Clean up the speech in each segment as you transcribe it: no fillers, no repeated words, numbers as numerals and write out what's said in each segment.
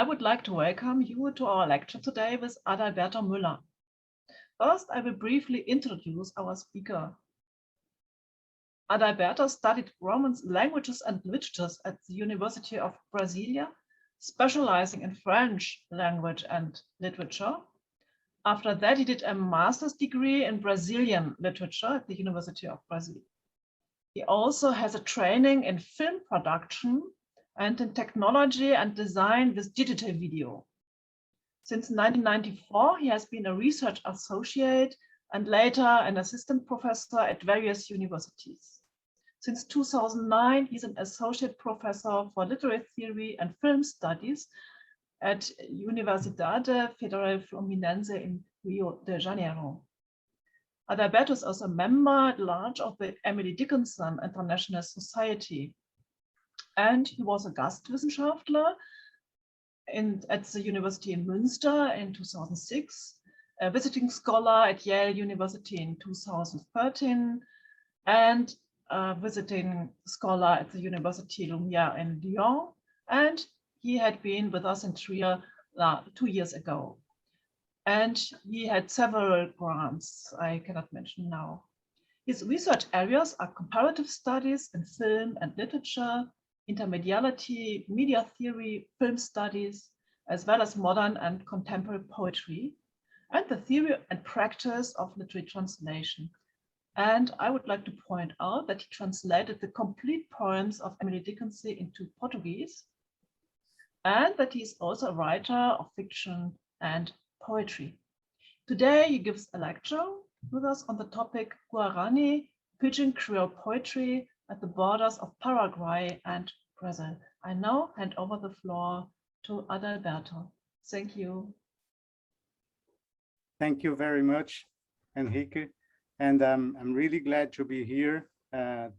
I would like to welcome you to our lecture today with Adalberto Müller. First, I will briefly introduce our speaker. Adalberto studied Romance languages and literatures at the University of Brasilia, specializing in French language and literature. After that, he did a master's degree in Brazilian literature at the University of Brazil. He also has a training in film production and in technology and design with digital video. Since 1994, he has been a research associate and later an assistant professor at various universities. Since 2009, he's an associate professor for literary theory and film studies at Universidade Federal Fluminense in Rio de Janeiro. Adalberto is also a member at large of the Emily Dickinson International Society. And he was a Gastwissenschaftler at the University in Münster in 2006, a visiting scholar at Yale University in 2013, and a visiting scholar at the University Lumière in Lyon. And he had been with us in Trier 2 years ago. And he had several grants I cannot mention now. His research areas are comparative studies in film and literature, intermediality, media theory, film studies, as well as modern and contemporary poetry, and the theory and practice of literary translation. And I would like to point out that he translated the complete poems of Emily Dickinson into Portuguese, and that he is also a writer of fiction and poetry. Today, he gives a lecture with us on the topic Guarani, Pigeon Creole poetry at the borders of Paraguay and Brazil. I now hand over the floor to Adalberto. Thank you. Thank you very much, Enrique. And I'm really glad to be here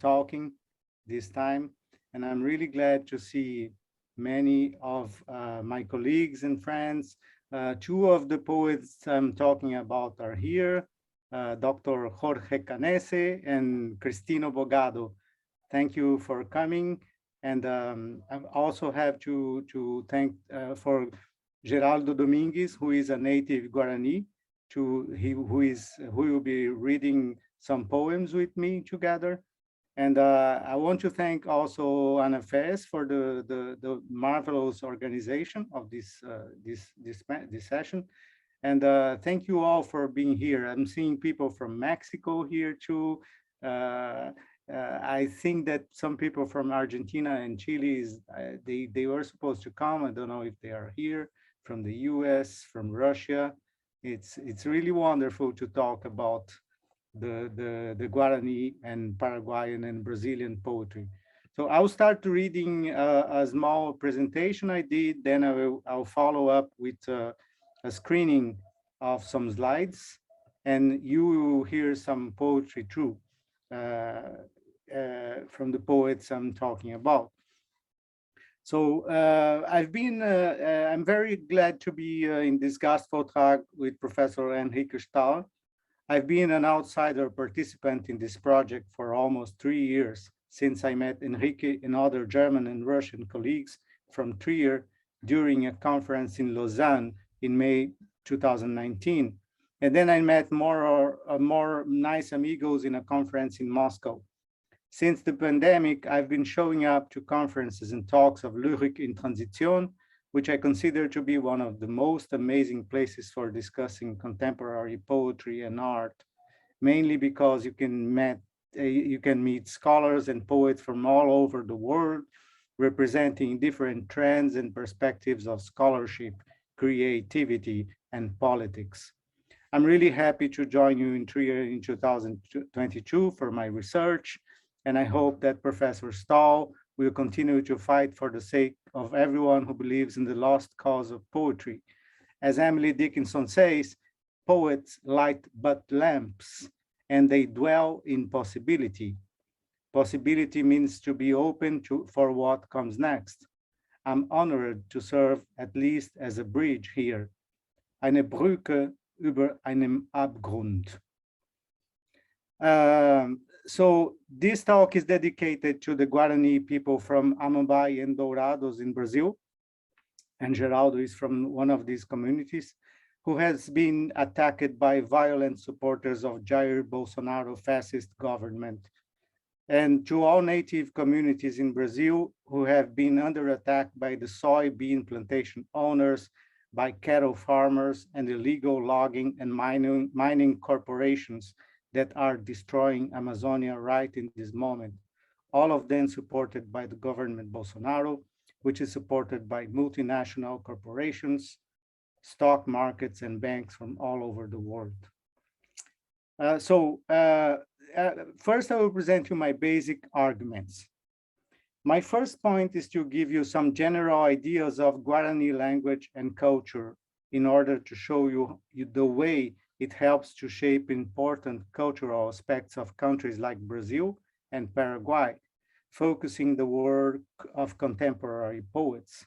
talking this time. And I'm really glad to see many of my colleagues and friends. Two of the poets I'm talking about are here, Dr. Jorge Canese and Cristino Bogado. Thank you for coming. And I also have to thank for Geraldo Domingues, who is a native Guarani, who will be reading some poems with me together. And I want to thank also Ana Fez for the marvelous organization of this session. And thank you all for being here. I'm seeing people from Mexico here too. I think that some people from Argentina and Chile, they were supposed to come. I don't know if they are here, from the US, from Russia. It's really wonderful to talk about the Guarani and Paraguayan and Brazilian poetry. So I'll start reading a small presentation I did, then I'll follow up with a screening of some slides, and you will hear some poetry too from the poets I'm talking about. So I'm very glad to be in this Gastvortrag with Professor Enrique Stahl. I've been an outsider participant in this project for almost 3 years, since I met Enrique and other German and Russian colleagues from Trier during a conference in Lausanne in May 2019. And then I met more nice amigos in a conference in Moscow. Since the pandemic, I've been showing up to conferences and talks of Lyrik in Transition, which I consider to be one of the most amazing places for discussing contemporary poetry and art, mainly because you can meet scholars and poets from all over the world, representing different trends and perspectives of scholarship, creativity, and politics. I'm really happy to join you in Trier in 2022 for my research, and I hope that Professor Stahl will continue to fight for the sake of everyone who believes in the lost cause of poetry. As Emily Dickinson says, poets light but lamps, and they dwell in possibility. Possibility means to be open for what comes next. I'm honored to serve at least as a bridge here. Eine Brücke über einem Abgrund. So this talk is dedicated to the Guarani people from Amambai and Dourados in Brazil. and Geraldo is from one of these communities, who has been attacked by violent supporters of Jair Bolsonaro fascist government. And to all native communities in Brazil who have been under attack by the soybean plantation owners, by cattle farmers, and illegal logging and mining corporations that are destroying Amazonia right in this moment. All of them supported by the government Bolsonaro, which is supported by multinational corporations, stock markets, and banks from all over the world. First, I will present you my basic arguments. My first point is to give you some general ideas of Guarani language and culture in order to show you the way it helps to shape important cultural aspects of countries like Brazil and Paraguay, focusing the work of contemporary poets.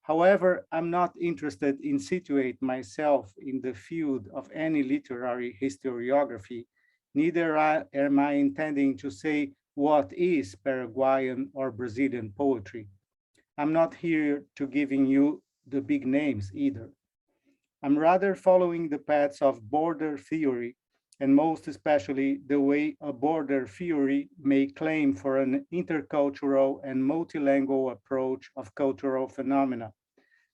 However, I'm not interested in situate myself in the field of any literary historiography, neither am I intending to say what is Paraguayan or Brazilian poetry. I'm not here to giving you the big names either. I'm rather following the paths of border theory, and most especially the way a border theory may claim for an intercultural and multilingual approach of cultural phenomena,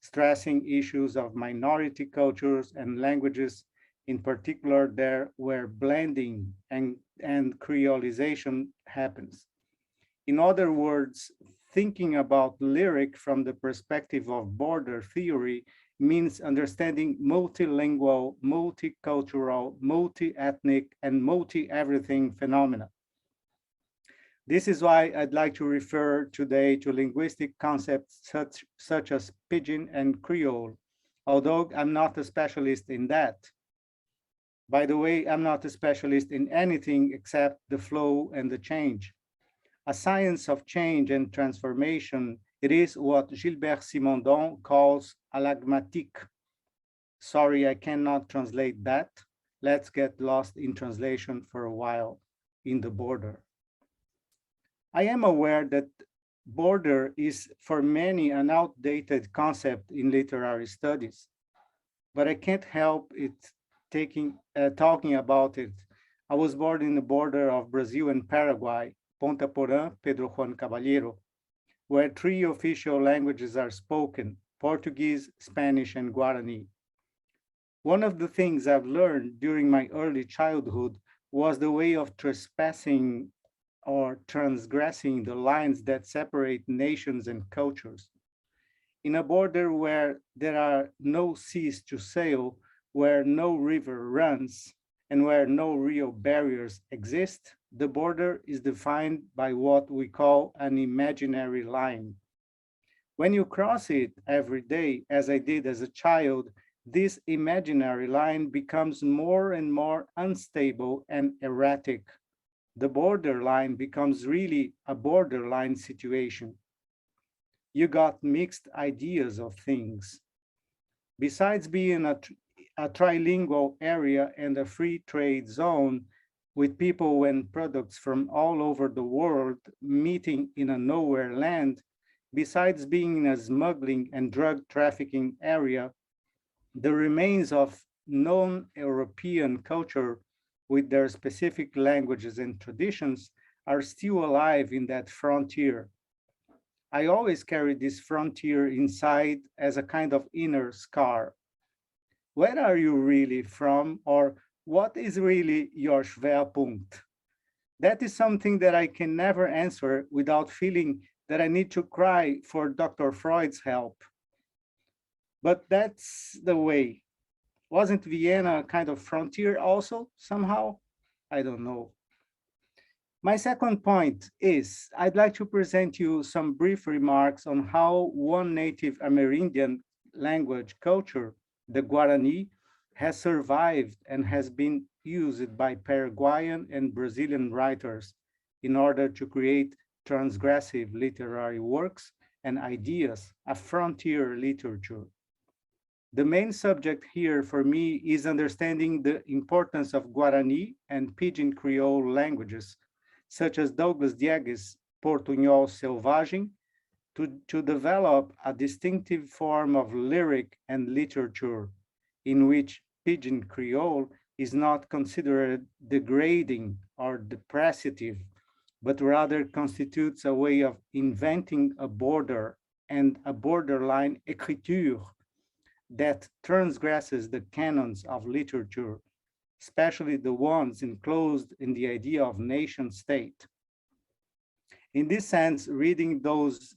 stressing issues of minority cultures and languages, in particular there where blending and creolization happens. In other words, thinking about lyric from the perspective of border theory means understanding multilingual, multicultural, multi-ethnic, and multi-everything phenomena. This is why I'd like to refer today to linguistic concepts such as Pigeon and Creole, although I'm not a specialist in that. By the way, I'm not a specialist in anything except the flow and the change. A science of change and transformation, it is what Gilbert Simondon calls alagmatique. Sorry, I cannot translate that. Let's get lost in translation for a while in the border. I am aware that border is for many an outdated concept in literary studies, but I can't help it talking about it. I was born in the border of Brazil and Paraguay, Ponta Porã, Pedro Juan Caballero, where 3 official languages are spoken: Portuguese, Spanish, and Guarani. One of the things I've learned during my early childhood was the way of trespassing or transgressing the lines that separate nations and cultures. In a border where there are no seas to sail, where no river runs, and where no real barriers exist, the border is defined by what we call an imaginary line. When you cross it every day, as I did as a child, this imaginary line becomes more and more unstable and erratic. The borderline becomes really a borderline situation. You got mixed ideas of things. Besides being a trilingual area and a free trade zone with people and products from all over the world meeting in a nowhere land, besides being a smuggling and drug trafficking area, the remains of non-European culture with their specific languages and traditions are still alive in that frontier. I always carry this frontier inside as a kind of inner scar. Where are you really from, or what is really your Schwerpunkt? That is something that I can never answer without feeling that I need to cry for Dr. Freud's help. But that's the way. Wasn't Vienna a kind of frontier also, somehow? I don't know. My second point is, I'd like to present you some brief remarks on how one native Amerindian language culture, the Guarani, has survived and has been used by Paraguayan and Brazilian writers in order to create transgressive literary works and ideas, a frontier literature. The main subject here for me is understanding the importance of Guarani and Pigeon Creole languages, such as Douglas Diegues' Portunhol Selvagem, to develop a distinctive form of lyric and literature in which Pigeon Creole is not considered degrading or depressive, but rather constitutes a way of inventing a border and a borderline écriture that transgresses the canons of literature, especially the ones enclosed in the idea of nation state. In this sense, reading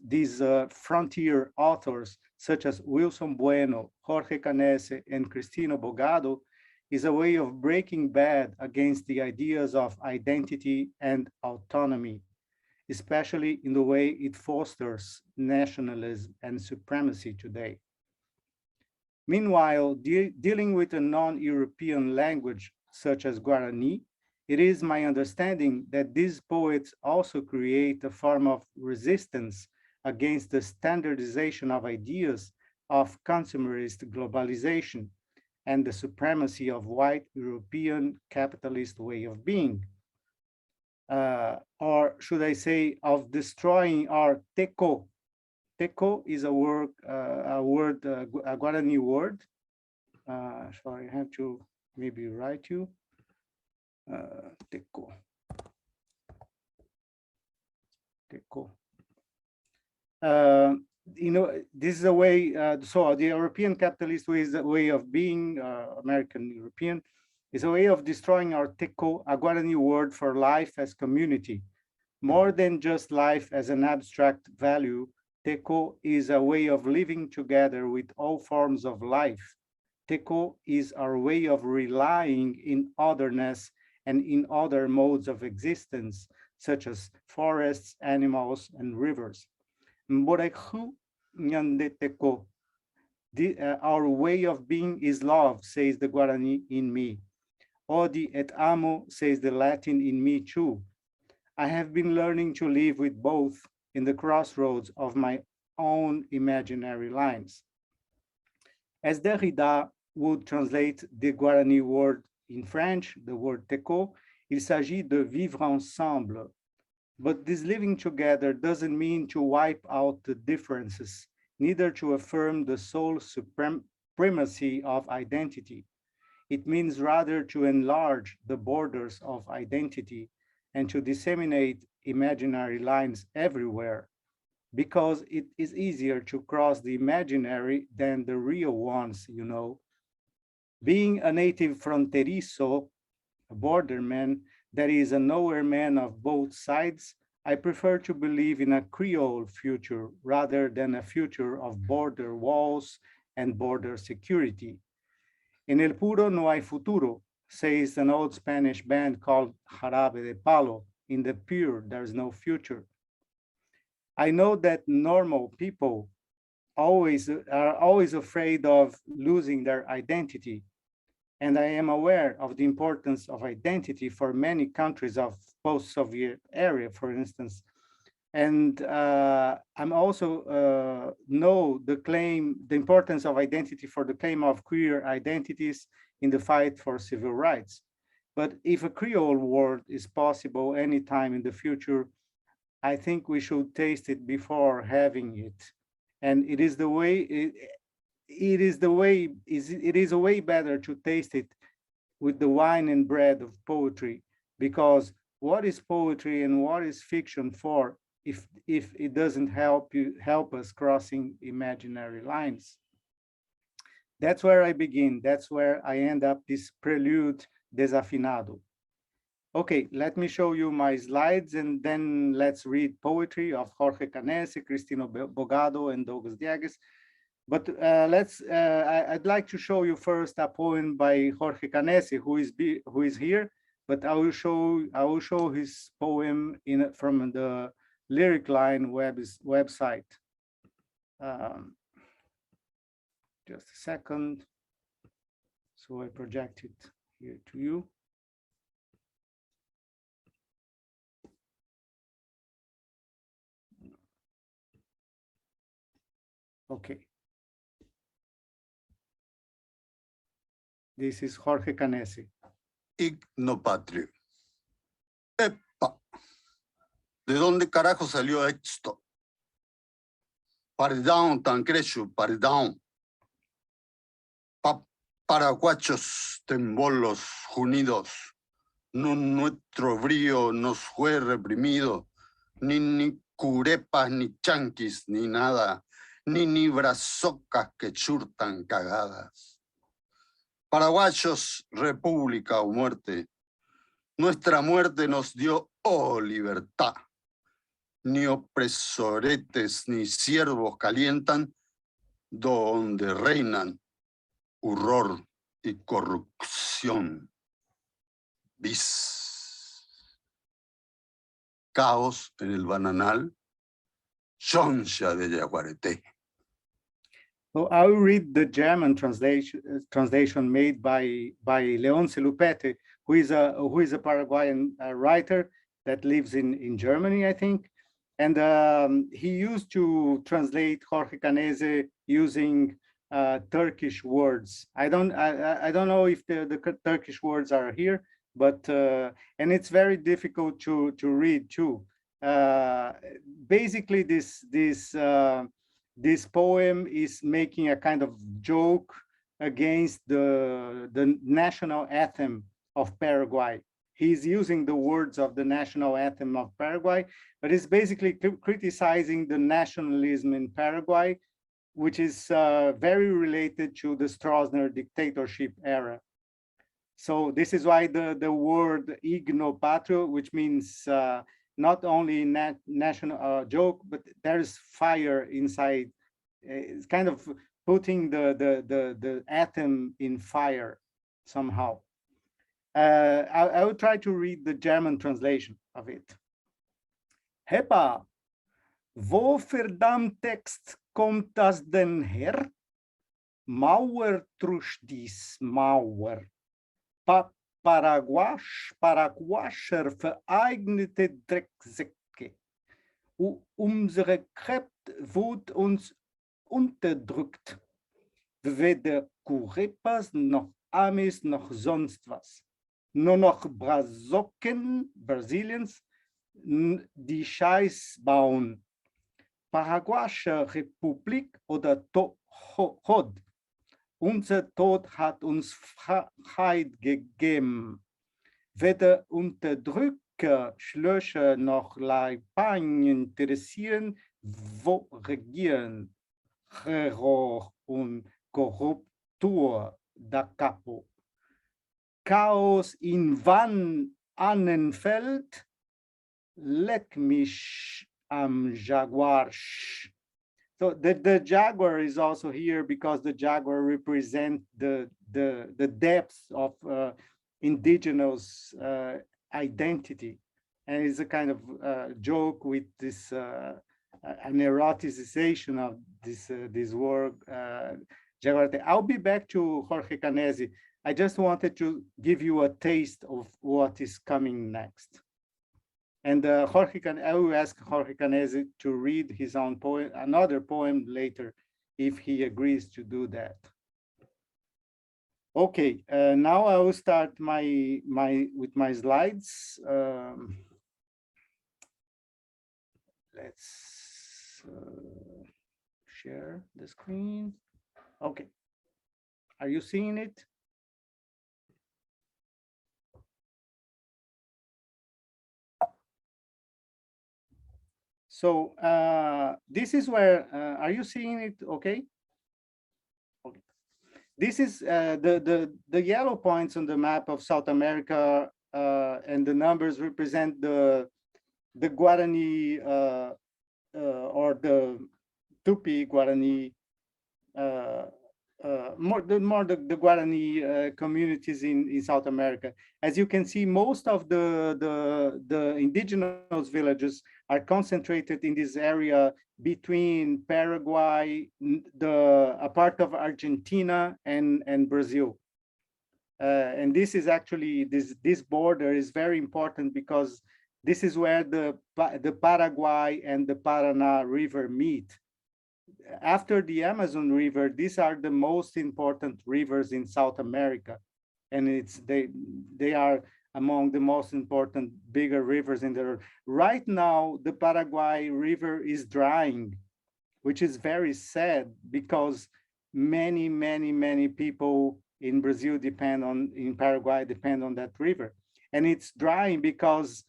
these frontier authors, such as Wilson Bueno, Jorge Canese, and Cristino Bogado, is a way of breaking bad against the ideas of identity and autonomy, especially in the way it fosters nationalism and supremacy today. Meanwhile, dealing with a non-European language such as Guarani, it is my understanding that these poets also create a form of resistance against the standardization of ideas of consumerist globalization and the supremacy of white European capitalist way of being. Or should I say, of destroying our teco. Teco is a Guarani word. So I have to maybe write you. Teco. This is a way, so the European capitalist way is a way of being, American European, is a way of destroying our teco, a Guarani word for life as community. More than just life as an abstract value, teco is a way of living together with all forms of life. Teco is our way of relying in otherness and in other modes of existence, such as forests, animals, and rivers. Ñande Țiπți. Our way of being is love, says the Guarani in me. Odi et amo, says the Latin in me too. I have been learning to live with both in the crossroads of my own imaginary lines. As Derrida would translate the Guarani word in French, the word teco, il s'agit de vivre ensemble. But this living together doesn't mean to wipe out the differences, neither to affirm the sole supremacy of identity. It means rather to enlarge the borders of identity and to disseminate imaginary lines everywhere, because it is easier to cross the imaginary than the real ones, you know. Being a native fronterizo, a borderman, that is a knower man of both sides, I prefer to believe in a Creole future rather than a future of border walls and border security. En el puro no hay futuro, says an old Spanish band called Jarabe de Palo. In the pure, there's no future. I know that normal people are always afraid of losing their identity. And I am aware of the importance of identity for many countries of post-Soviet area, for instance. And I'm also know the importance of identity for the claim of queer identities in the fight for civil rights. But if a Creole word is possible anytime in the future, I think we should taste it before having it. And it is a way better to taste it with the wine and bread of poetry, because what is poetry and what is fiction for if it doesn't help us crossing imaginary lines? That's where I begin. That's where I end up this prelude desafinado. Okay, let me show you my slides and then let's read poetry of Jorge Canese, Cristino Bogado, and Douglas Diegues. But I'd like to show you first a poem by Jorge Canese, who is here, but I will show his poem from the Lyric Line website. Just a second. So I project it here to you. Okay. This is Jorge Canese. Ignopatrio. Epa. ¿De dónde carajo salió esto? Pardão, tancrecho, pardão. Paraguachos, tembolos, junidos. No nuestro brío nos fue reprimido. Ni curepas, ni chanquis, ni nada. Ni brazocas que churtan cagadas. Paraguayos, república o muerte. Nuestra muerte nos dio, oh, libertad. Ni opresoretes ni siervos calientan, donde reinan horror y corrupción. Bis. Caos en el bananal, Sonja de Yaguareté. So I will read the German translation made by Leonce Lupete, who is a Paraguayan writer that lives in Germany, I think. And he used to translate Jorge Canese using Turkish words. I don't know if the Turkish words are here, but and it's very difficult to read too. Basically, this poem is making a kind of joke against the national anthem of Paraguay. He's using the words of the national anthem of Paraguay, but it's basically criticizing the nationalism in Paraguay, which is very related to the Stroessner dictatorship era. So this is why the word igno patrio, which means not only national joke, but there's fire inside. It's kind of putting the atom in fire somehow. I will try to read the German translation of it. Heppa, wo verdammt Text kommt das denn her? Mauer trusch dies Mauer. Paraguascher vereignete Drecksäcke. Unsere Kräfte wird uns unterdrückt. Weder Kurepas noch Amis noch sonst was. Nur noch Brazocken, Brazilians, die Scheiß bauen. Paraguayische Republik oder Tod. Unser Tod hat uns Freiheit gegeben. Weder Unterdrücker, Schlösser noch Leibeigenen interessieren, wo regieren. Terror und Korruptur da capo. Chaos in wann Annenfeld, leck mich am Jaguar. So the jaguar is also here because the jaguar represents the depths of indigenous identity, and it's a kind of joke with this an eroticization of this word jaguar. I'll be back to Jorge Canese. I just wanted to give you a taste of what is coming next. And I will ask Jorge Canese to read his own poem, another poem later, if he agrees to do that. Okay, now I will start with my slides. Let's share the screen. Okay, are you seeing it? So this is where, are you seeing it okay? Okay. This is the yellow points on the map of South America, and the numbers represent the Guarani or the Tupi Guarani, more the Guarani communities in South America. As you can see, most of the indigenous villages are concentrated in this area between Paraguay, a part of Argentina, and Brazil. And this is actually, this border is very important because this is where the Paraguay and the Paraná River meet. After the Amazon River, these are the most important rivers in South America, and they are among the most important bigger rivers in the world. Right now, the Paraguay River is drying which is very sad because many people in Brazil in Paraguay depend on that river. And it's drying because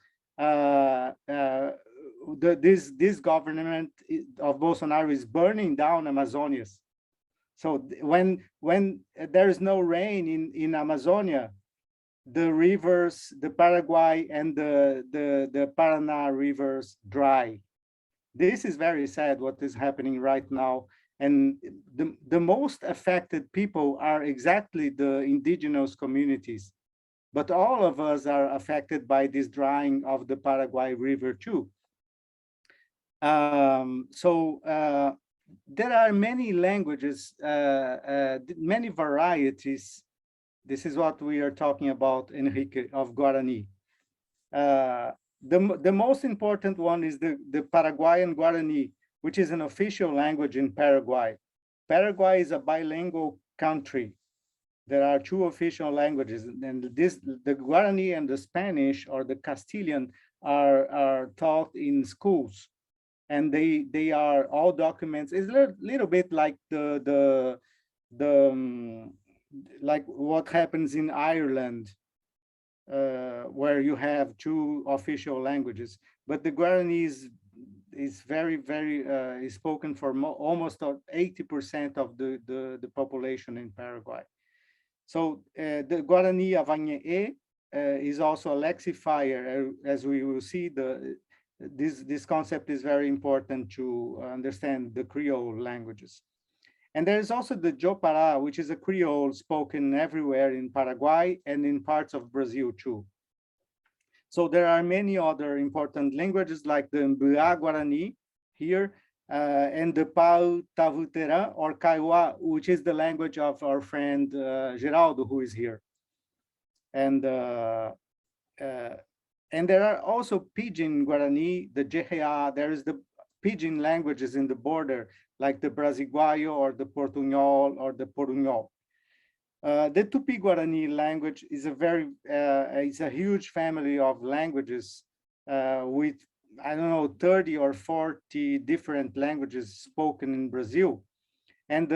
this government of Bolsonaro is burning down Amazonias. So when there is no rain in Amazonia, the rivers, the Paraguay and the Paraná rivers dry. This is very sad what is happening right now. And the most affected people are exactly the indigenous communities. But all of us are affected by this drying of the Paraguay River too. There are many languages, many varieties. This is what we are talking about, Enrique, of Guarani. The most important one is the Paraguayan Guarani, which is an official language in Paraguay. Paraguay is a bilingual country. There are two official languages, and the Guarani and the Spanish or the Castilian are taught in schools, and they are all documents. It's a little bit like like what happens in Ireland, where you have two official languages, but the Guarani is very is spoken for almost 80% of the population in Paraguay. So the Guarani Avanhe is also a lexifier. As we will see, this concept is very important to understand the Creole languages. And there is also the Jopara, which is a Creole spoken everywhere in Paraguay and in parts of Brazil too. So there are many other important languages like the Mbua Guarani here, and the Pau Tavutera or Kaiwa, which is the language of our friend Geraldo, who is here. And there are also Pigeon Guarani, the Jehea. There is the Pigeon languages in the border, like the Brasiguaio or the Portuñol or the Porunhol. The Tupi Guarani language is it's a huge family of languages with, I don't know, 30 or 40 different languages spoken in Brazil. And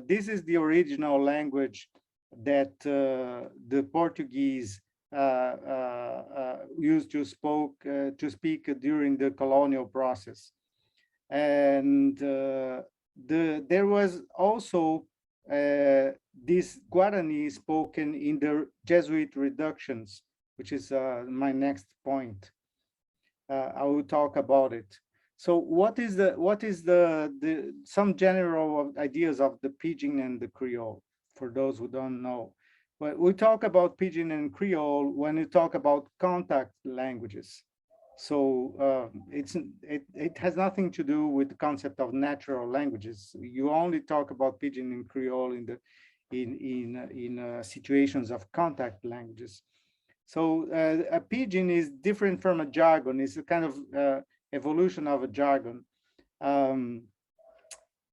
this is the original language that the Portuguese used to speak during the colonial process. And there was also this Guarani spoken in the Jesuit reductions, which is my next point. I will talk about it. So what is some general ideas of the Pidgin and the Creole, for those who don't know? Well, we talk about Pidgin and Creole when we talk about contact languages. So it has nothing to do with the concept of natural languages. You only talk about Pidgin and Creole in situations of contact languages. So a pidgin is different from a jargon. It's a kind of evolution of a jargon.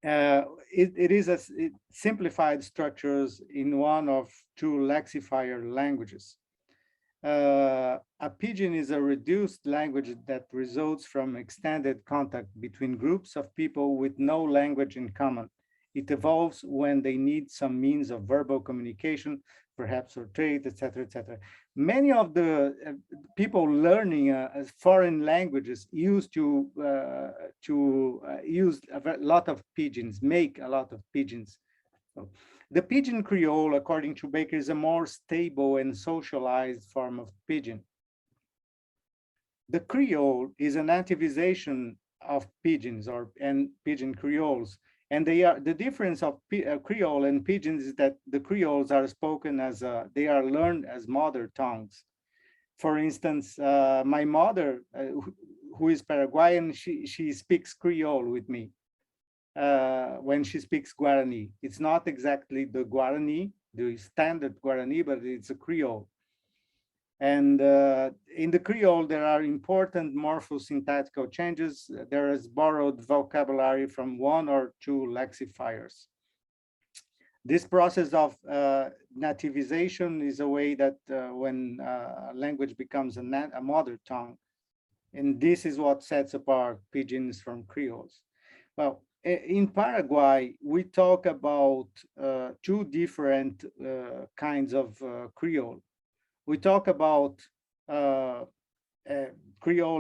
It is simplified structures in one of two lexifier languages. A pidgin is a reduced language that results from extended contact between groups of people with no language in common. It evolves when they need some means of verbal communication, perhaps for trade, etc., etc. Many of the people learning foreign languages used to use a lot of pidgins, make a lot of pidgins. So, the Pigeon Creole, according to Bakker, is a more stable and socialized form of pidgin. The Creole is a nativization of pidgins and Pigeon Creoles. And the difference of Creole and pidgins is that the Creoles are spoken as, they are learned as mother tongues. For instance, my mother, who is Paraguayan, she speaks Creole with me. When she speaks Guarani. It's not exactly the Guarani, the standard Guarani, but it's a Creole. And in the Creole, there are important morphosyntactical changes. There is borrowed vocabulary from one or two lexifiers. This process of nativization is a way that when language becomes a mother tongue, and this is what sets apart pidgins from Creoles. Well, in Paraguay, we talk about two different kinds of Creole. We talk about Creole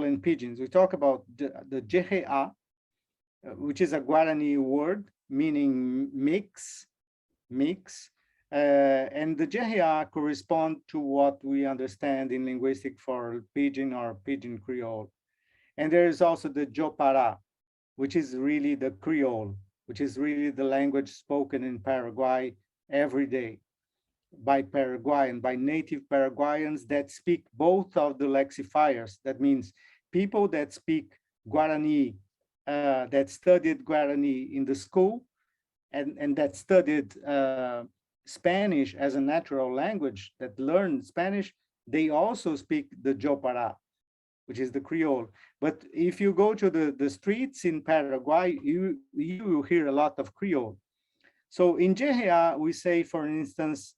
and pidgins. We talk about the GHA, which is a Guarani word meaning mix. And the GHA correspond to what we understand in linguistic for pidgin or pidgin Creole. And there is also the Jopara, which is really the Creole, which is really the language spoken in Paraguay every day by Paraguayan, by native Paraguayans that speak both of the lexifiers. That means people that speak Guarani, that studied Guarani in the school, and that studied Spanish as a natural language, that learned Spanish, they also speak the Jopara, which is the Creole. But if you go to the streets in Paraguay, you will hear a lot of Creole. So in GHA, we say, for instance,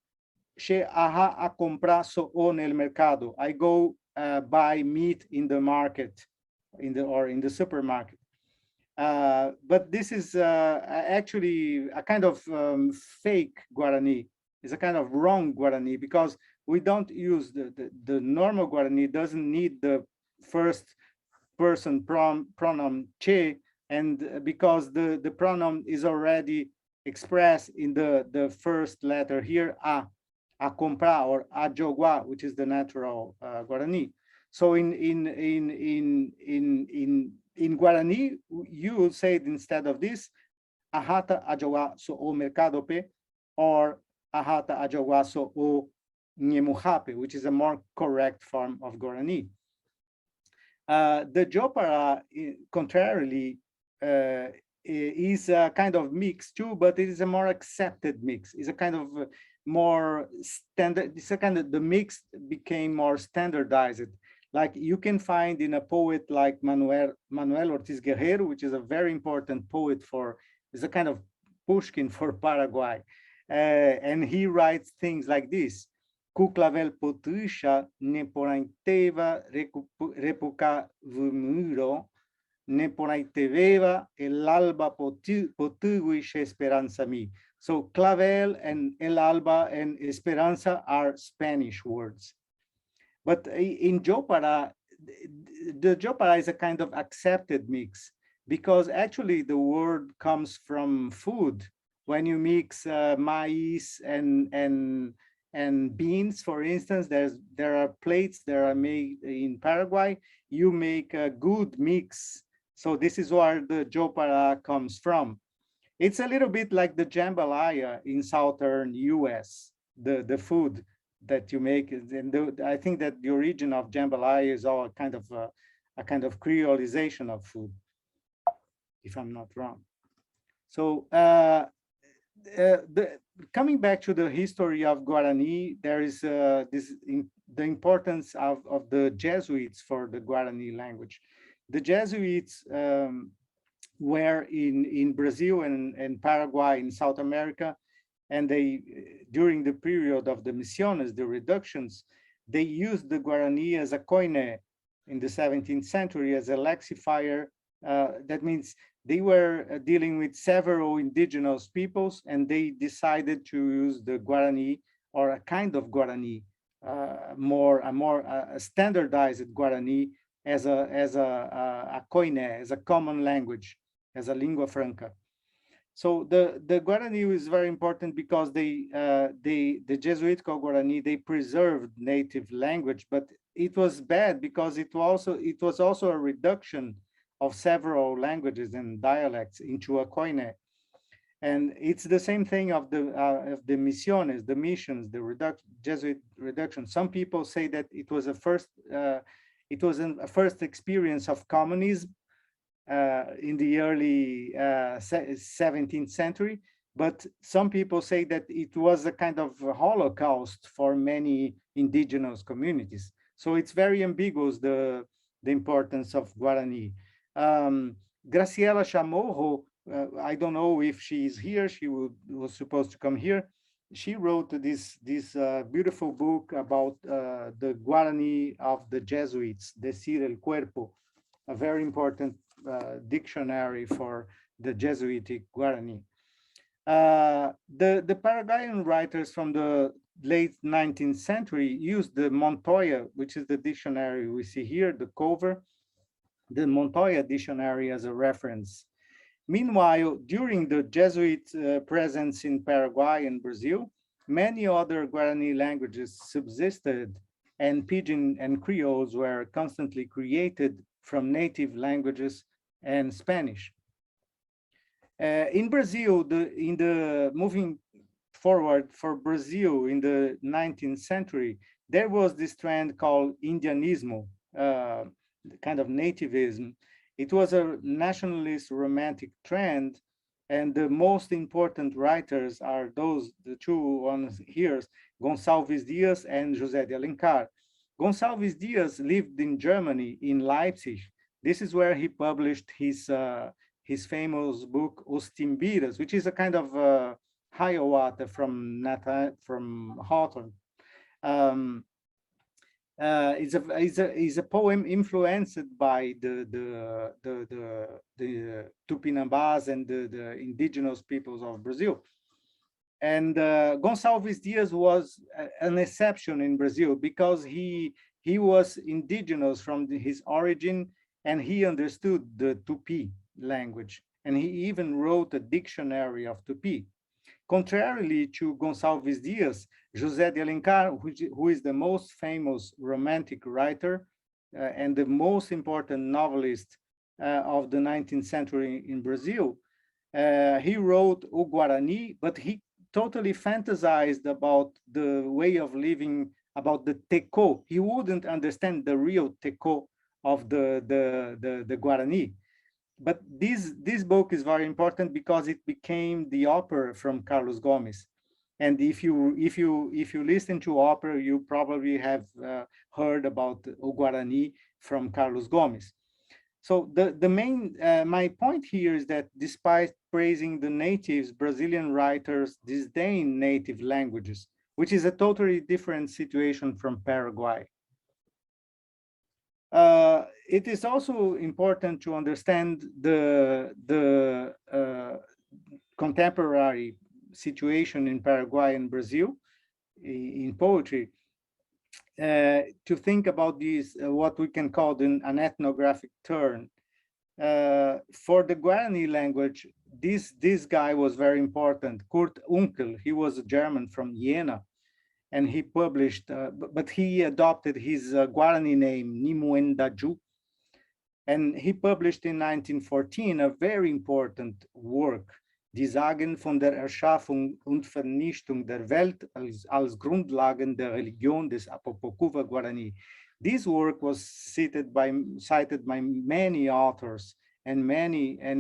"Che aha a comprar so en el mercado." I go buy meat in the market, in the supermarket. But this is actually a kind of fake Guarani. It's a kind of wrong Guarani, because we don't use the normal Guarani. Doesn't need the first person pronoun che, and because the pronoun is already expressed in the first letter here, a comprar or a jogua, which is the natural Guarani. So in Guarani, you will say it instead of this, ahata ajowa so o mercado pe, or ahata ajowa so o nyemuhape, which is a more correct form of Guarani. The Jopara, contrarily, is a kind of mix too, but it is a more accepted mix. It's a kind of more standard. It's a kind of, the mix became more standardized. Like you can find in a poet like Manuel Ortiz Guerrero, which is a very important poet is a kind of Pushkin for Paraguay. And he writes things like this: "Cu clavel potrisha ne poraiteva repuca vumuro, ne poraiteveva el alba potuguish esperanza mi." So clavel and el alba and esperanza are Spanish words. But in Jopara, the Jopara is a kind of accepted mix, because actually the word comes from food. When you mix maize and beans, for instance, there are plates that are made in Paraguay. You make a good mix. So this is where the Jopara comes from. It's a little bit like the jambalaya in southern US, the food that you make. And I think that the origin of jambalaya is all a kind of creolization of food, if I'm not wrong. So coming back to the history of Guarani, there is the importance of the Jesuits for the Guarani language. The Jesuits were in Brazil and Paraguay in South America, and they, during the period of the misiones, the reductions, they used the Guarani as a koine in the 17th century as a lexifier. That means they were dealing with several indigenous peoples, and they decided to use the Guarani, or a kind of Guarani, a more standardized Guarani as a koine, as a common language, as a lingua franca. So the Guarani is very important because the Jesuitical Guarani, they preserved native language, but it was bad because it was also a reduction of several languages and dialects into a koine. And it's the same thing of the misiones, the missions, the Jesuit reduction. Some people say that it was a first experience of communism in the early 17th century, but some people say that it was a kind of a Holocaust for many indigenous communities. So it's very ambiguous, the importance of Guarani. Graciela Chamorro, I don't know if she is here. She was supposed to come here. She wrote this beautiful book about the Guarani of the Jesuits, Decir el Cuerpo, a very important dictionary for the Jesuitic Guarani. The Paraguayan writers from the late 19th century used the Montoya, which is the dictionary we see here, the cover, the Montoya dictionary as a reference. Meanwhile, during the Jesuit presence in Paraguay and Brazil, many other Guarani languages subsisted, and Pigeon and Creoles were constantly created from native languages and Spanish. In Brazil, moving forward for Brazil in the 19th century, there was this trend called Indianismo, kind of nativism. It was a nationalist romantic trend, and the most important writers are the two ones here, Gonçalves Dias and José de Alencar. Gonçalves Dias lived in Germany, in Leipzig. This is where he published his famous book Os Timbiras, which is a kind of Hiawatha from Hawthorne. Is a poem influenced by the Tupinambás and the indigenous peoples of Brazil. And Gonçalves Dias was an exception in Brazil because he was indigenous from his origin, and he understood the Tupi language, and he even wrote a dictionary of Tupi. Contrarily to Gonçalves Dias, José de Alencar, who is the most famous romantic writer and the most important novelist of the 19th century in Brazil, he wrote O Guarani, but he totally fantasized about the way of living, about the teco. He wouldn't understand the real teco of the Guarani. But this book is very important because it became the opera from Carlos Gomes. And if you listen to opera, you probably have heard about O Guarani from Carlos Gomes. So the main my point here is that despite praising the natives, Brazilian writers disdain native languages, which is a totally different situation from Paraguay. It is also important to understand the contemporary situation in Paraguay and Brazil in poetry, to think about these, what we can call an ethnographic turn. For the Guarani language, this guy was very important, Kurt Unkel. He was a German from Jena, and he published, but he adopted his Guarani name, Nimuendaju, and he published in 1914 a very important work, Die Sagen von der Erschaffung und Vernichtung der Welt als Grundlagen der Religion des Apopocuva Guarani. This work was cited by many authors and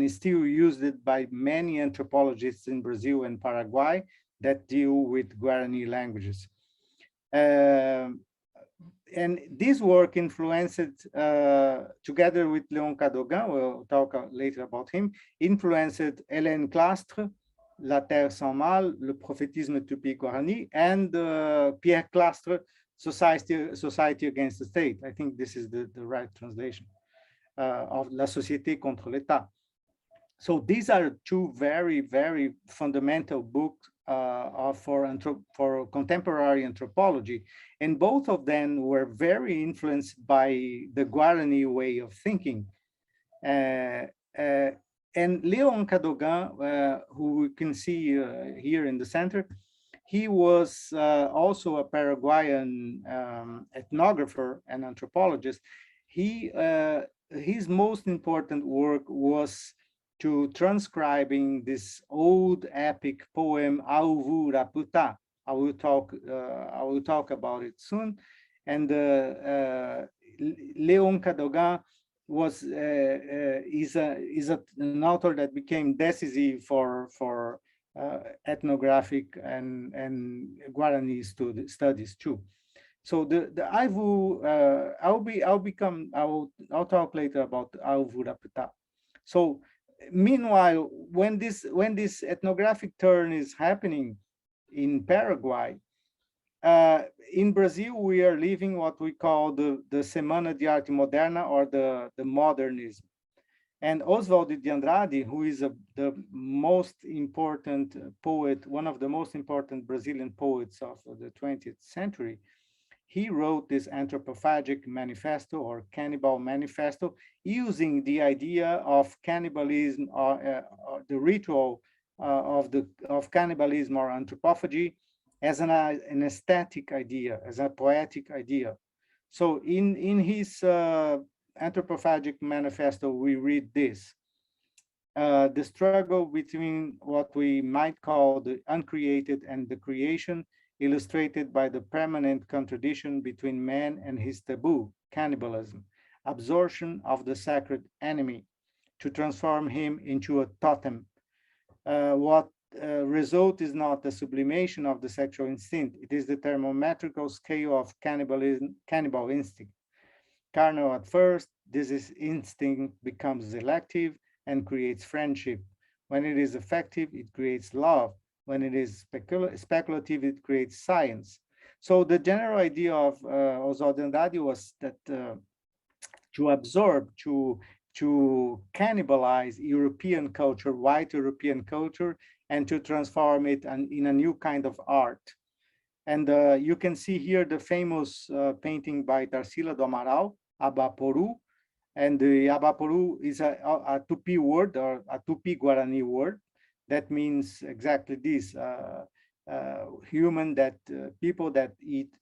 is still used by many anthropologists in Brazil and Paraguay that deal with Guarani languages. And this work influenced, together with Léon Cadogan, we'll talk later about him, influenced Hélène Clastre, La Terre sans Mal, Le Prophétisme Tupi-Guarani, and Pierre Clastre, Society Against the State. I think this is the right translation of La Société contre l'État. So these are two very, very fundamental books for contemporary anthropology, and both of them were very influenced by the Guarani way of thinking. And Léon Cadogan, who we can see here in the center, he was also a Paraguayan ethnographer and anthropologist. His most important work was to transcribing this old epic poem Ayvu Rapyta. I will talk about it soon. And Léon Cadogan is an author that became decisive for ethnographic and Guarani studies too. So the Ayvu, I'll talk later about Ayvu Rapyta. So meanwhile, when this ethnographic turn is happening in Paraguay, in Brazil, we are living what we call the Semana de Arte Moderna, or the modernism. And Oswald de Andrade, who is the most important poet, one of the most important Brazilian poets of the 20th century, he wrote this anthropophagic manifesto or cannibal manifesto, using the idea of cannibalism or the ritual of cannibalism or anthropophagy as an aesthetic idea, as a poetic idea. So in his anthropophagic manifesto, we read this: the struggle between what we might call the uncreated and the creation, illustrated by the permanent contradiction between man and his taboo, cannibalism, absorption of the sacred enemy to transform him into a totem. What result is not the sublimation of the sexual instinct, it is the thermometrical scale of cannibal instinct. Carnal at first, this instinct becomes selective and creates friendship. When it is effective, it creates love. When it is speculative, it creates science. So the general idea of Oswald de Andrade was that to absorb, to cannibalize European culture, white European culture, and to transform it in a new kind of art. And you can see here the famous painting by Tarsila do Amaral, Abaporu. And the Abaporu is a Tupi word, or a Tupi Guarani word, that means exactly this: human that people that eat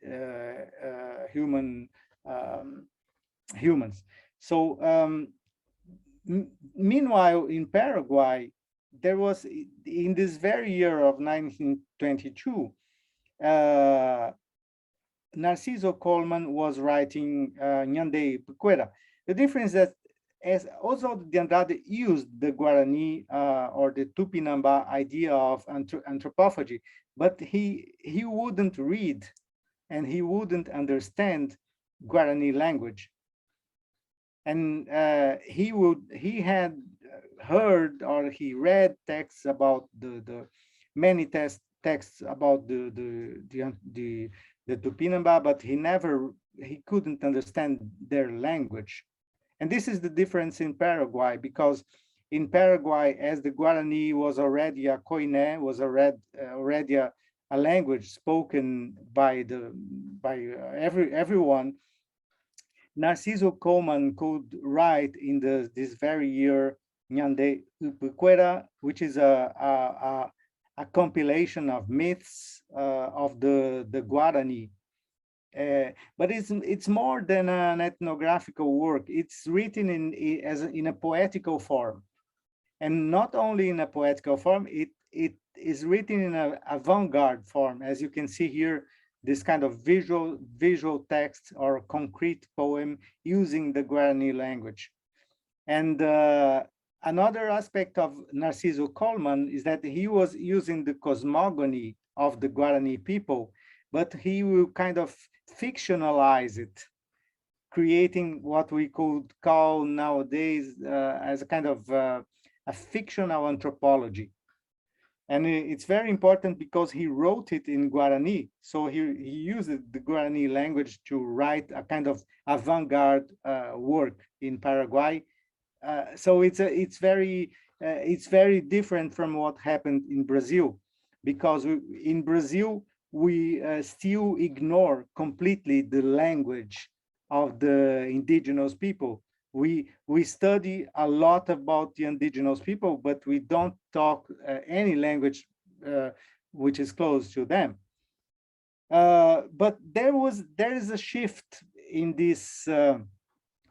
humans. So meanwhile, in Paraguay, there was, in this very year of 1922, Narciso Coleman was writing Ñande Țiπți Cuéra. The difference that, as Oswald de Andrade used the Guarani or the Tupinamba idea of anthropophagy, but he wouldn't read and he wouldn't understand Guarani language. And he had heard or he read texts about the many texts about the Tupinamba, but he couldn't understand their language. And this is the difference in Paraguay, because in Paraguay, as the Guarani was already a koiné, was already a language spoken by everyone, Narciso Coleman could write in this very year Ñande Țiπți Cuéra, which is a compilation of myths of the Guarani. But it's more than an ethnographical work. It's written in a poetical form, and not only in a poetical form. It is written in an avant-garde form, as you can see here. This kind of visual text or concrete poem using the Guarani language. And another aspect of Narciso Coleman is that he was using the cosmogony of the Guarani people, but he will kind of fictionalize it, creating what we could call nowadays as a kind of a fictional anthropology. And it's very important because he wrote it in Guarani. So he used the Guarani language to write a kind of avant-garde work in Paraguay. So it's very different from what happened in Brazil, because in Brazil, we still ignore completely the language of the indigenous people. We study a lot about the indigenous people, but we don't talk any language which is close to them. But there is a shift in this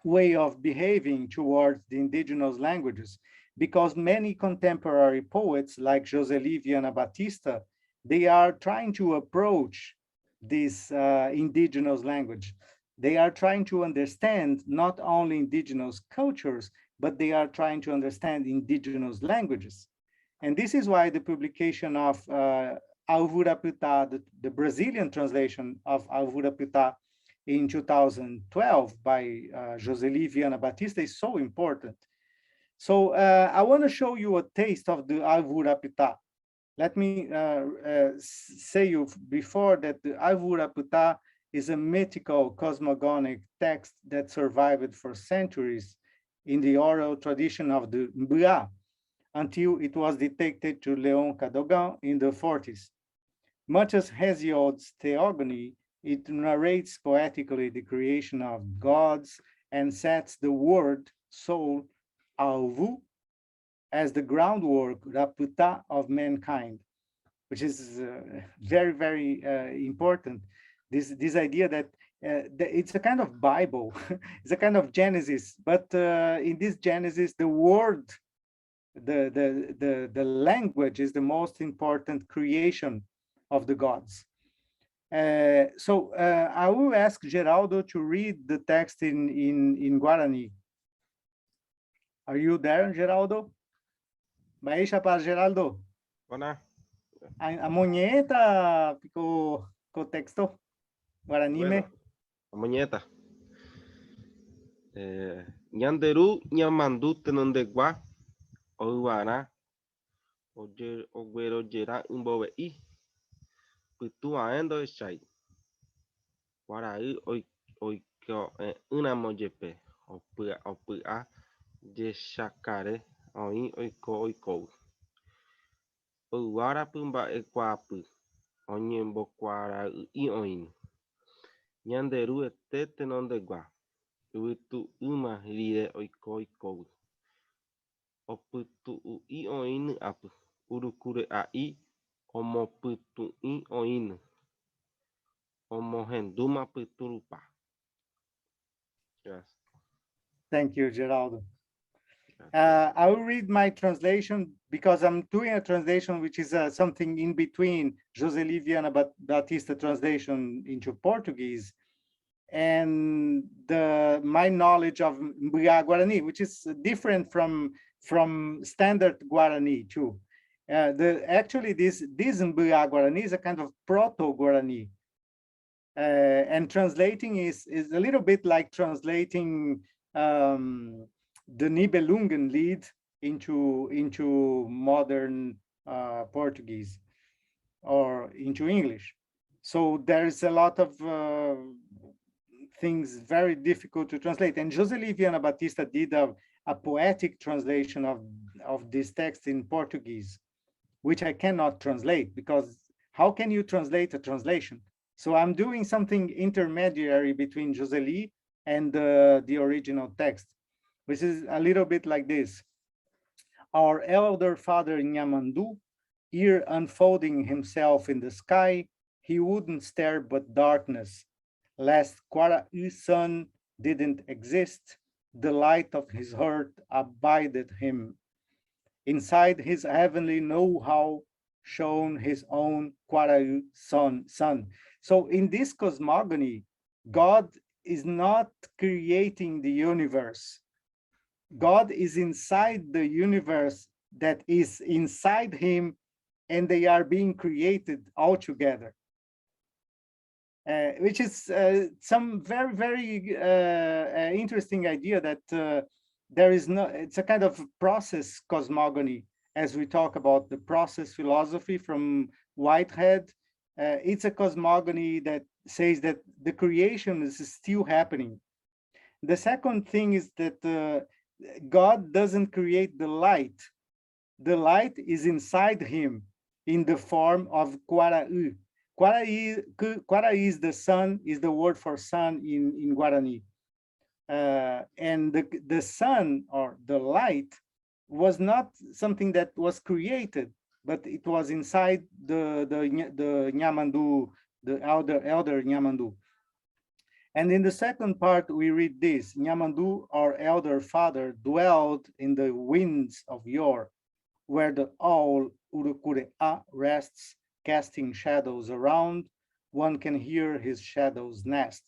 way of behaving towards the indigenous languages, because many contemporary poets like Josely Vianna Baptista, they are trying to approach this indigenous language. They are trying to understand not only indigenous cultures, but they are trying to understand indigenous languages. And this is why the publication of Ayvu Rapyta, the Brazilian translation of Ayvu Rapyta in 2012 by Josely Vianna Baptista is so important. So I want to show you a taste of the Ayvu Rapyta. Let me say you before that the Ayvu Rapyta is a mythical cosmogonic text that survived for centuries in the oral tradition of the Mbua until it was dictated to Léon Cadogan in the 40s. Much as Hesiod's Theogony, it narrates poetically the creation of gods and sets the word soul, Ayvu, as the groundwork, Rapyta, of mankind, which is very, very important. This idea that it's a kind of Bible, it's a kind of Genesis, but in this Genesis, the word, the language is the most important creation of the gods. So I will ask Geraldo to read the text in Guarani. Are you there, Geraldo? Baixa para Geraldo. Hola. A monheta ficou com o texto Guarani. Bueno, monheta. Ñanderu ñamandu tenondegua oguara oguero jera imbovei pytu aendo echai guarai oikio ynamojepe opy'a jechakare oĩ oikóvo yvárapy mba'ekuaapy oñembokuaara'ỹi oĩne ñanderuyete tenondegua yvytu'ýma rire oikóvy opytu'ũ'i oĩ ny'ãpy urukure'a'i omopytu'ĩ oĩne omohendúma pyturupa. Yes. Thank you, Geraldo. I will read my translation because I'm doing a translation which is something in between Josely Vianna Baptista translation into Portuguese and my knowledge of Mbua Guarani, which is different from standard Guarani too. Actually, this Mbua Guarani is a kind of proto-Guarani. And translating is a little bit like translating the Nibelungen Lied into modern Portuguese or into English. So there's a lot of things very difficult to translate. And Josely Vianna Baptista did a poetic translation of this text in Portuguese, which I cannot translate because how can you translate a translation? So I'm doing something intermediary between Josely and the original text, which is a little bit like this. Our elder father Nyamandu, here unfolding himself in the sky, he wouldn't stare but darkness. Lest Quara's sun didn't exist, the light of his heart abided him. Inside his heavenly know-how shone his own Quara sun. So in this cosmogony, God is not creating the universe. God is inside the universe that is inside him, and they are being created all together. Which is some very, very interesting idea that there is no, it's a kind of process cosmogony, as we talk about the process philosophy from Whitehead. It's a cosmogony that says that the creation is still happening. The second thing is that God doesn't create the light. The light is inside him in the form of Quara. Quara is the sun, is the word for sun in Guarani. And the sun or the light was not something that was created, but it was inside the Nyamandu, the elder Nyamandu. And in the second part, we read this: Nyamandu, our elder father, dwelled in the winds of yore, where the owl Urukure'a rests, casting shadows around. One can hear his shadows nest.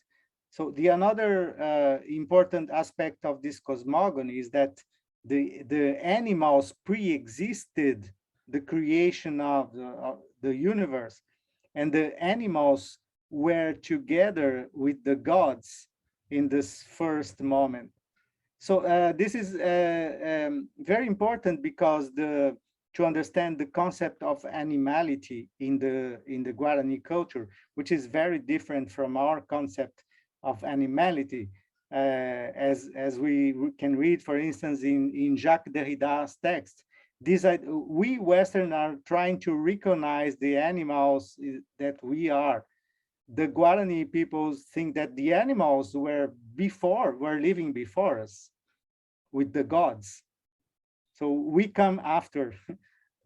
So the another important aspect of this cosmogony is that the animals pre-existed the creation of the universe, and the animals were together with the gods in this first moment. So this is very important because to understand the concept of animality in the Guarani culture, which is very different from our concept of animality. as we can read, for instance, in Jacques Derrida's text. We Western are trying to recognize the animals that we are. The Guarani peoples think that the animals were living before us with the gods. So we come after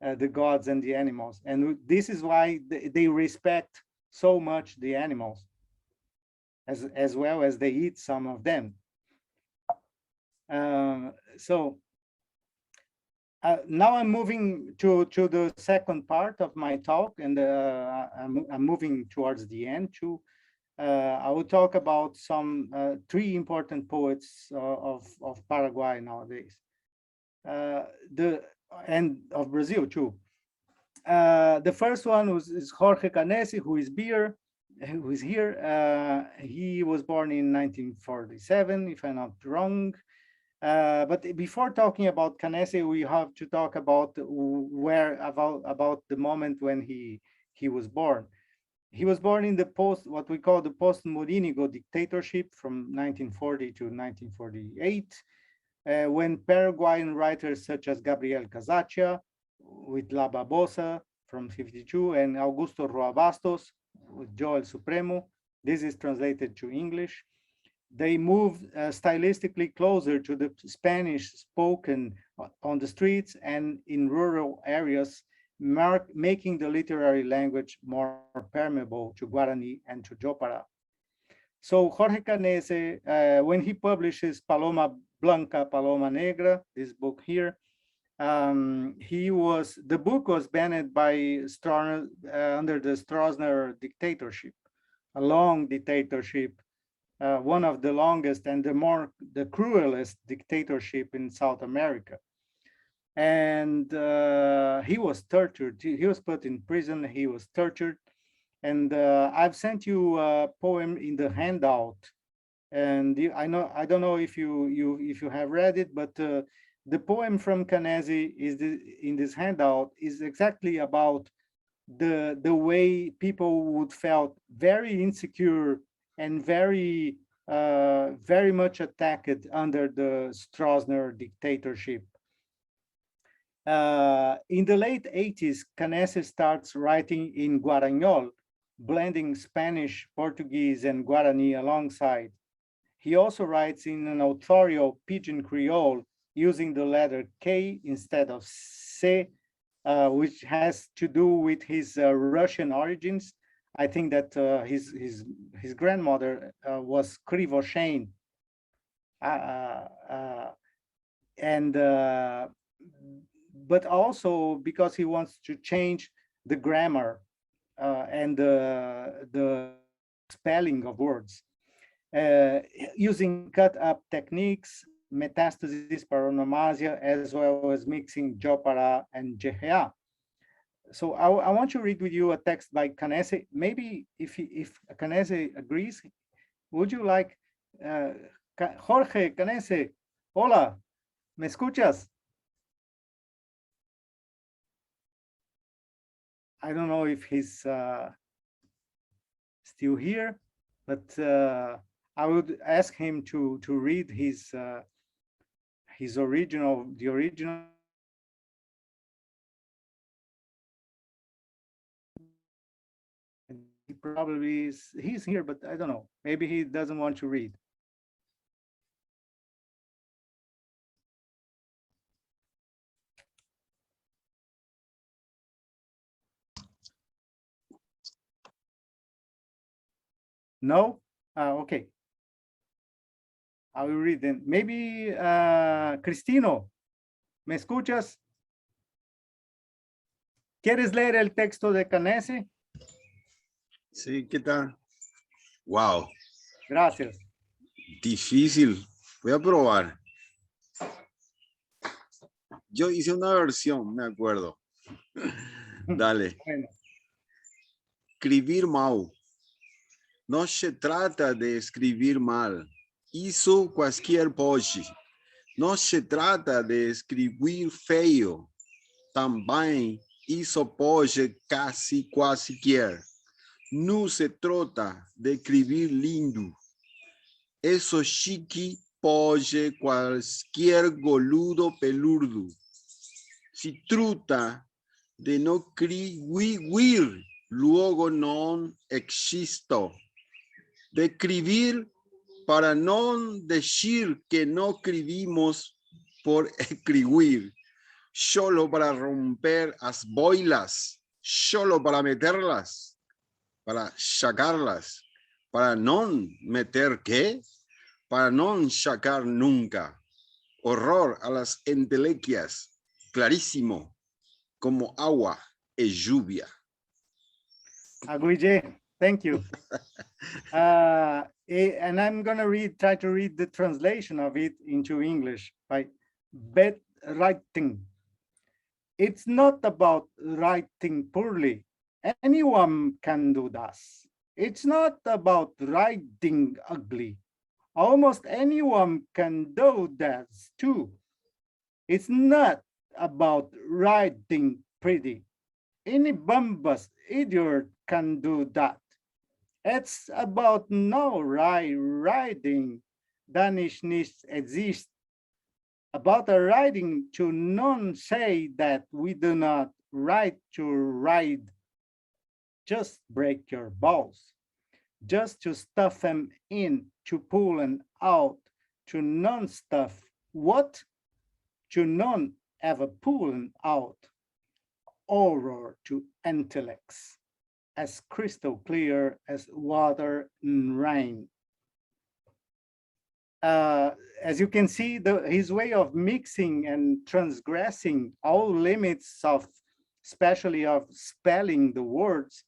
the gods and the animals. And this is why they respect so much the animals, as well as they eat some of them. Now I'm moving to the second part of my talk, and I'm moving towards the end too. I will talk about some three important poets of Paraguay nowadays, and of Brazil too. The first one is Jorge Canese, who is here. He was born in 1947, if I'm not wrong. But before talking about Canese, we have to talk about about the moment when he was born. He was born in what we call the post-Morínigo dictatorship from 1940 to 1948, when Paraguayan writers such as Gabriel Casaccia with La Babosa from 52 and Augusto Roa Bastos with Joel Supremo, this is translated to English, they moved stylistically closer to the Spanish spoken on the streets and in rural areas, making the literary language more permeable to Guarani and to Jopara. So Jorge Canese, when he publishes Paloma Blanca, Paloma Negra, this book here, the book was banned by under the Stroessner dictatorship, a long dictatorship, one of the longest and the cruelest dictatorship in South America. And he was tortured. He was put in prison. He was tortured. And I've sent you a poem in the handout. And I don't know if you have read it, but the poem from Canese in this handout is exactly about the way people would felt very insecure and very much attacked under the Stroessner dictatorship. In the late 80s, Canese starts writing in Guarañol, blending Spanish, Portuguese, and Guarani alongside. He also writes in an authorial Pigeon Creole using the letter K instead of C, which has to do with his Russian origins. I think that his grandmother was Krivoshein, but also because he wants to change the grammar and the spelling of words, using cut-up techniques, metastasis, paronomasia, as well as mixing Jopara and Jehea. So I want to read with you a text by Canese. Maybe if Canese agrees, would you like, Jorge Canese, hola, ¿me escuchas? I don't know if he's still here, but I would ask him to read the original. He probably he's here, but I don't know. Maybe he doesn't want to read. No? Okay. I will read then. Maybe Cristino, ¿me escuchas? ¿Quieres leer el texto de Canese? Sí, ¿qué tal? Wow. Gracias. Difícil. Voy a probar. Yo hice una versión, me acuerdo. Dale. Bueno. Escribir mal. No se trata de escribir mal. Isso cualquier pode. No se trata de escribir feio. Também isso pode casi qualquer. No se trata de escribir lindo. Eso chiqui polle cualquier goludo pelurdo. Si truta de no criwir, luego non existo. De escribir para no decir que no escribimos por escribir. Solo para romper las boilas, solo para meterlas, para sacarlas, para no meter qué, para no sacar nunca. Horror a las entelequias, clarísimo, como agua y lluvia. Aguije, thank you. And I'm going to try to read the translation of it into English by bad writing. It's not about writing poorly. Anyone can do that. It's not about writing ugly. Almost anyone can do that too. It's not about writing pretty. Any bumbus idiot can do that. It's about no writing. Danish nicht exist. About a writing to none say that we do not write to write. Just break your balls. Just to stuff them in, to pull them out, to none stuff. What? To none ever pull them out. Horror to intellects, as crystal clear as water and rain. As you can see, his way of mixing and transgressing all limits of, especially of spelling the words,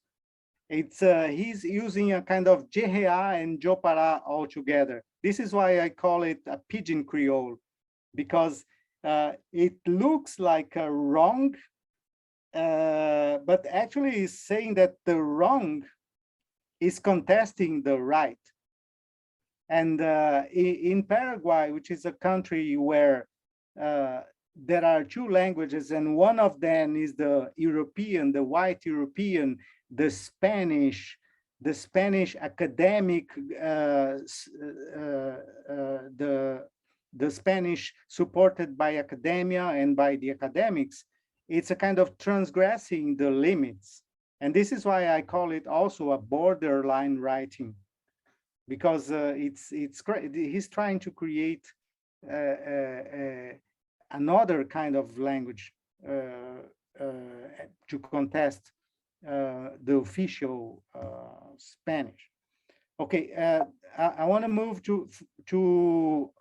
he's using a kind of Jehea and Jopara all together. This is why I call it a Pigeon Creole, because it looks like a wrong, but actually is saying that the wrong is contesting the right. And in Paraguay, which is a country where there are two languages, and one of them is the European, the white European, the Spanish academic, the Spanish supported by academia and by the academics. It's a kind of transgressing the limits. And this is why I call it also a borderline writing, because he's trying to create another kind of language to contest the official Spanish. Okay, I want to move to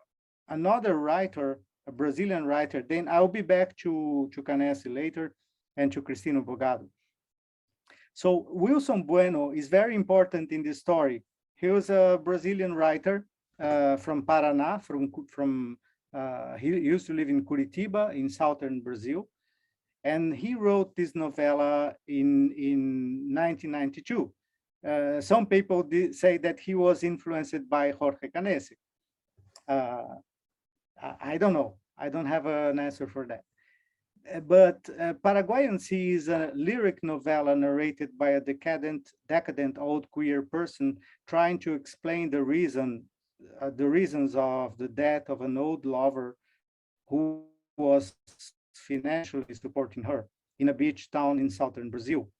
another writer, a Brazilian writer. Then I'll be back to Canese later and to Cristino Bogado. So Wilson Bueno is very important in this story. He was a Brazilian writer from Paraná, he used to live in Curitiba in southern Brazil. And he wrote this novella in 1992. Some people say that he was influenced by Jorge Canese. I don't know. I don't have an answer for that. But Paraguayan Sea is a lyric novella narrated by a decadent old queer person trying to explain the reasons of the death of an old lover who was financially supporting her in a beach town in southern Brazil,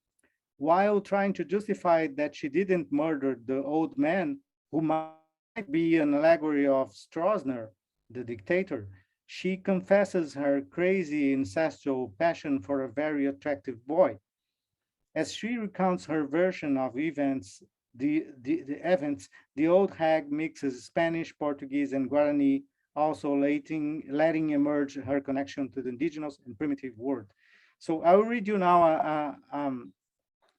while trying to justify that she didn't murder the old man, who might be an allegory of Stroessner, the dictator. She confesses her crazy incestual passion for a very attractive boy. As she recounts her version of events, the old hag mixes Spanish, Portuguese, and Guarani, also letting emerge her connection to the indigenous and primitive world. So I will read you now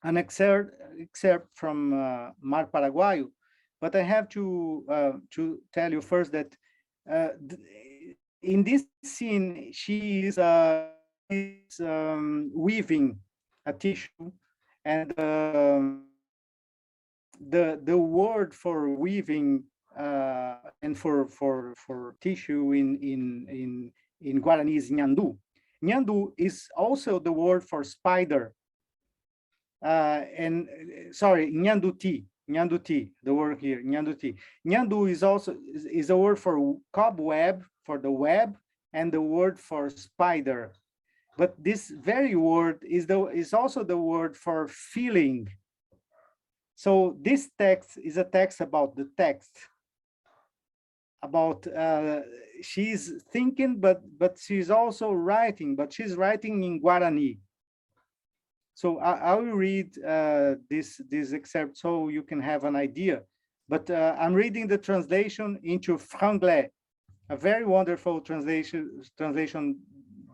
an excerpt from Mar Paraguayo, but I have to tell you first that in this scene, she is weaving a tissue, and the word for weaving and for tissue in Guarani is Ñandu. Ñandu is also the word for spider. Sorry, Ñandu tea. Ñande Țiπți, the word here, Ñande Țiπți. Ñandu is also is a word for cobweb, for the web, and the word for spider. But this very word is also the word for feeling. So this text is a text about the text, about she's thinking, but she's also writing, but she's writing in Guarani. So I will read this excerpt so you can have an idea. But I'm reading the translation into franglais, a very wonderful translation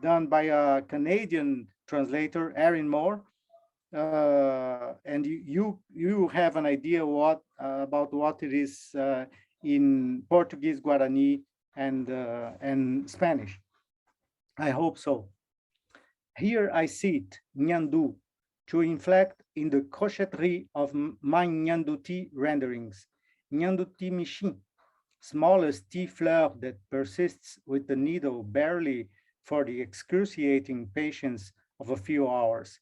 done by a Canadian translator, Erin Moore. And you have an idea about what it is in Portuguese, Guarani, and Spanish. I hope so. Here I sit, Ñandu, to inflect in the coquetry of my Ñande Țiπți renderings. Ñande Țiπți Michin, smallest tea flower that persists with the needle barely for the excruciating patience of a few hours.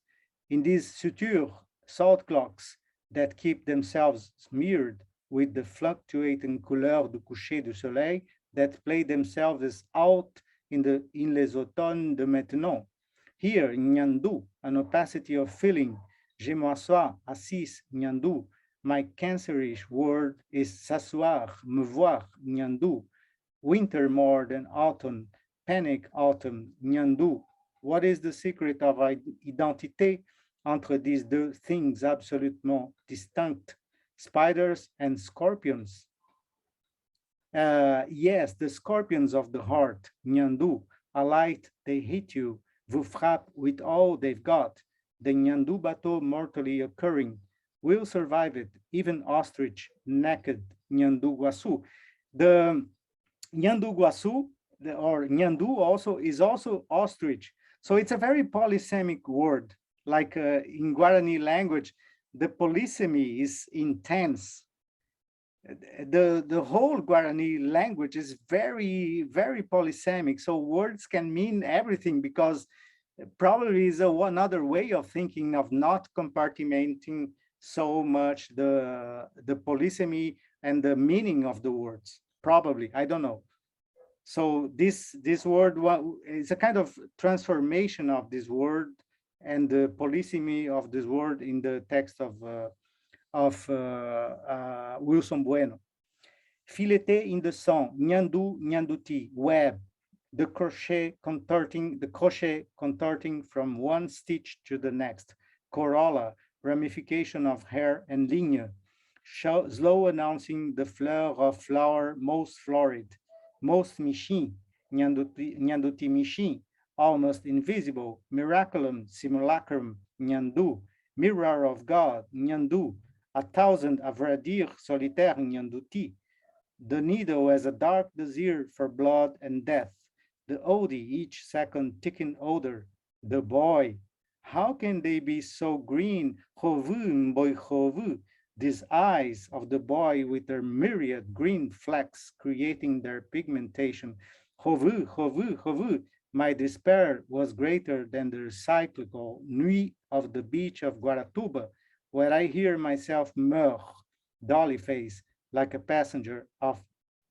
In these sutures, salt clocks that keep themselves smeared with the fluctuating couleur du coucher du soleil that play themselves out in les automnes de maintenant. Here, Ñandu, an opacity of feeling, je m'assois, assis, Ñandu. My cancerish word is s'asseoir, me voir, Ñandu. Winter more than autumn, panic autumn, Ñandu. What is the secret of identité entre these two things absolument distinct, spiders and scorpions? Yes, the scorpions of the heart, Ñandu, a light, they hit you, vous frappe with all they've got. The Ñandu bateau mortally occurring will survive it, even ostrich, naked, Ñandu Guaçu. The Ñandu Guaçu, or Ñandu is also ostrich. So it's a very polysemic word. Like in Guarani language, the polysemy is intense. The whole Guarani language is very, very polysemic. So words can mean everything, because probably is another way of thinking of not compartmenting so much the polysemy and the meaning of the words. Probably, I don't know. So this word is a kind of transformation of this word and the polysemy of this word in the text of Wilson Bueno. Fileté in the song, Ñandu, Ñande Țiπți, web, the crochet contorting from one stitch to the next, corolla, ramification of hair and ligne, slow announcing the fleur of flower most florid, most Michin, Ñande Țiπți Michin, almost invisible, miraculum, simulacrum, Ñandu, mirror of God, Ñandu, a thousand, à vrai dire, solitaire, Ñande Țiπți, the needle as a dark desire for blood and death, the ode each second ticking odor, the boy. How can they be so green? Hovu, boy, hovu, these eyes of the boy with their myriad green flecks creating their pigmentation. Hovu, hovu, hovu, my despair was greater than the cyclical nuit of the beach of Guaratuba, where I hear myself meur, dolly face, like a passenger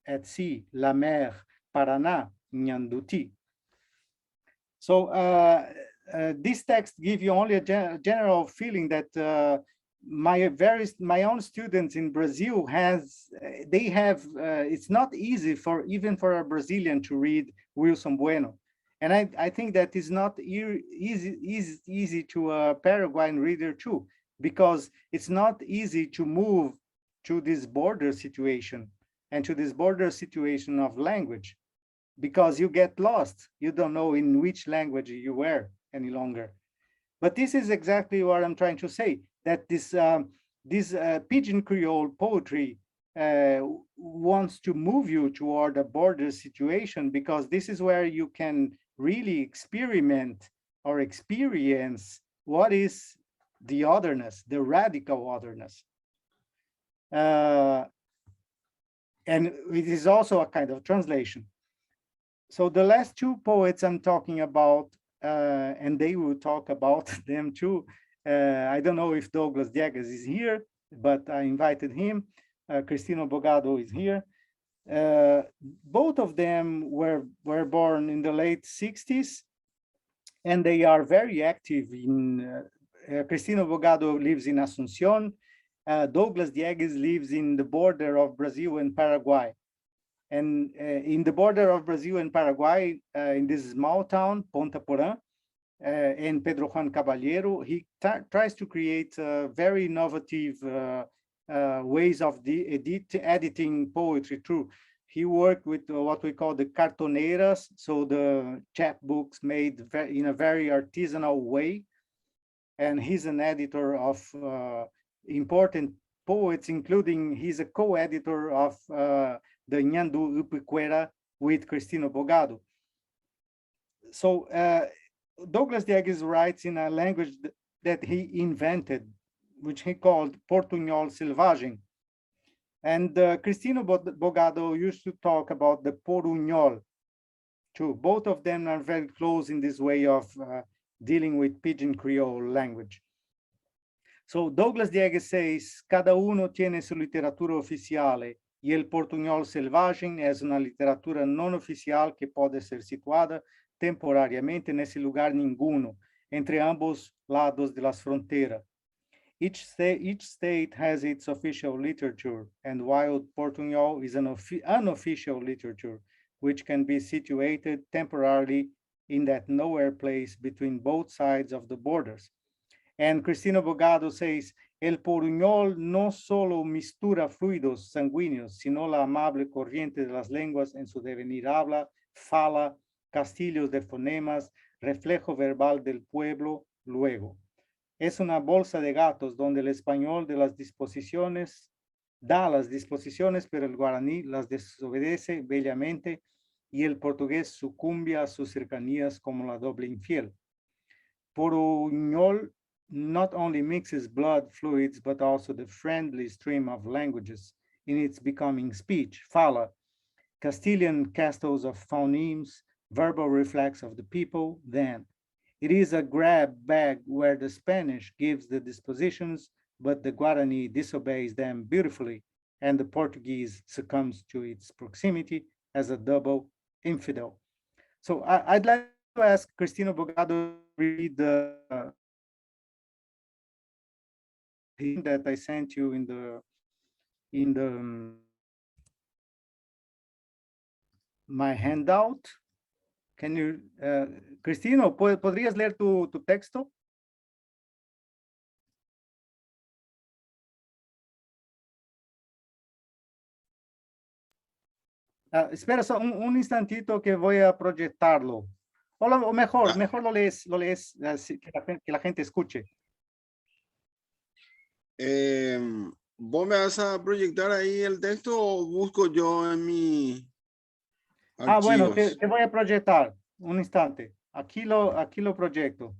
at sea, la mer, Paraná, Ñande Țiπți. So this text gives you only a general feeling that my own students in Brazil it's not easy even for a Brazilian to read Wilson Bueno. And I think that is not easy to a Paraguayan reader too, because it's not easy to move to this border situation and to this border situation of language, because you get lost. You don't know in which language you were any longer. But this is exactly what I'm trying to say, that this Pigeon Creole poetry wants to move you toward a border situation, because this is where you can really experiment or experience what is the otherness, the radical otherness. And it is also a kind of translation. So the last two poets I'm talking about, and they will talk about them too. I don't know if Douglas Diegues is here, but I invited him. Cristino Bogado is here. Both of them were born in the late 60s, and they are very active in, Cristino Bogado lives in Asunción. Douglas Diegues lives in the border of Brazil and Paraguay. And in the border of Brazil and Paraguay, in this small town, Ponta Porã, and Pedro Juan Caballero, he tries to create very innovative ways of editing poetry too. He worked with what we call the cartoneiras, so the chapbooks made in a very artisanal way. And he's an editor of important poets, including he's a co-editor of the Ñande Țiπ Cuéra with Cristino Bogado. So Douglas Diegues writes in a language that he invented, which he called Portunhol Selvagem. And Cristino Bogado used to talk about the Porunhol too. Both of them are very close in this way of dealing with Pigeon Creole language. So Douglas Diegues says, cada uno tiene su literatura oficiale y el Portunhol Selvagem es una literatura non oficial que pode ser situada temporariamente nesse lugar ninguno, entre ambos lados de las fronteras. Each state has its official literature, and while Portunhol is an unofficial literature, which can be situated temporarily in that nowhere place between both sides of the borders. And Cristino Bogado says, el Porunhol no solo mistura fluidos sanguíneos, sino la amable corriente de las lenguas en su devenir habla, fala, castillos de fonemas, reflejo verbal del pueblo, luego. Es una bolsa de gatos donde el español de las disposiciones da las disposiciones, pero el guaraní las desobedece bellamente y el portugués sucumbe a sus cercanías como la doble infiel. Porunhol not only mixes blood fluids, but also the friendly stream of languages in its becoming speech, fala, Castilian castles of phonemes, verbal reflex of the people, then. It is a grab bag where the Spanish gives the dispositions, but the Guarani disobeys them beautifully, and the Portuguese succumbs to its proximity as a double infidel. So I'd like to ask Cristino Bogado to read the that I sent you in the my handout. Can you, Cristino, ¿podrías leer tu texto? Espera un instantito que voy a proyectarlo. O mejor lo lees así, que la gente escuche. ¿Vos me vas a proyectar ahí el texto o busco yo en mi archivos? Bueno, te voy a proyectar. Un instante. Aquí lo proyecto.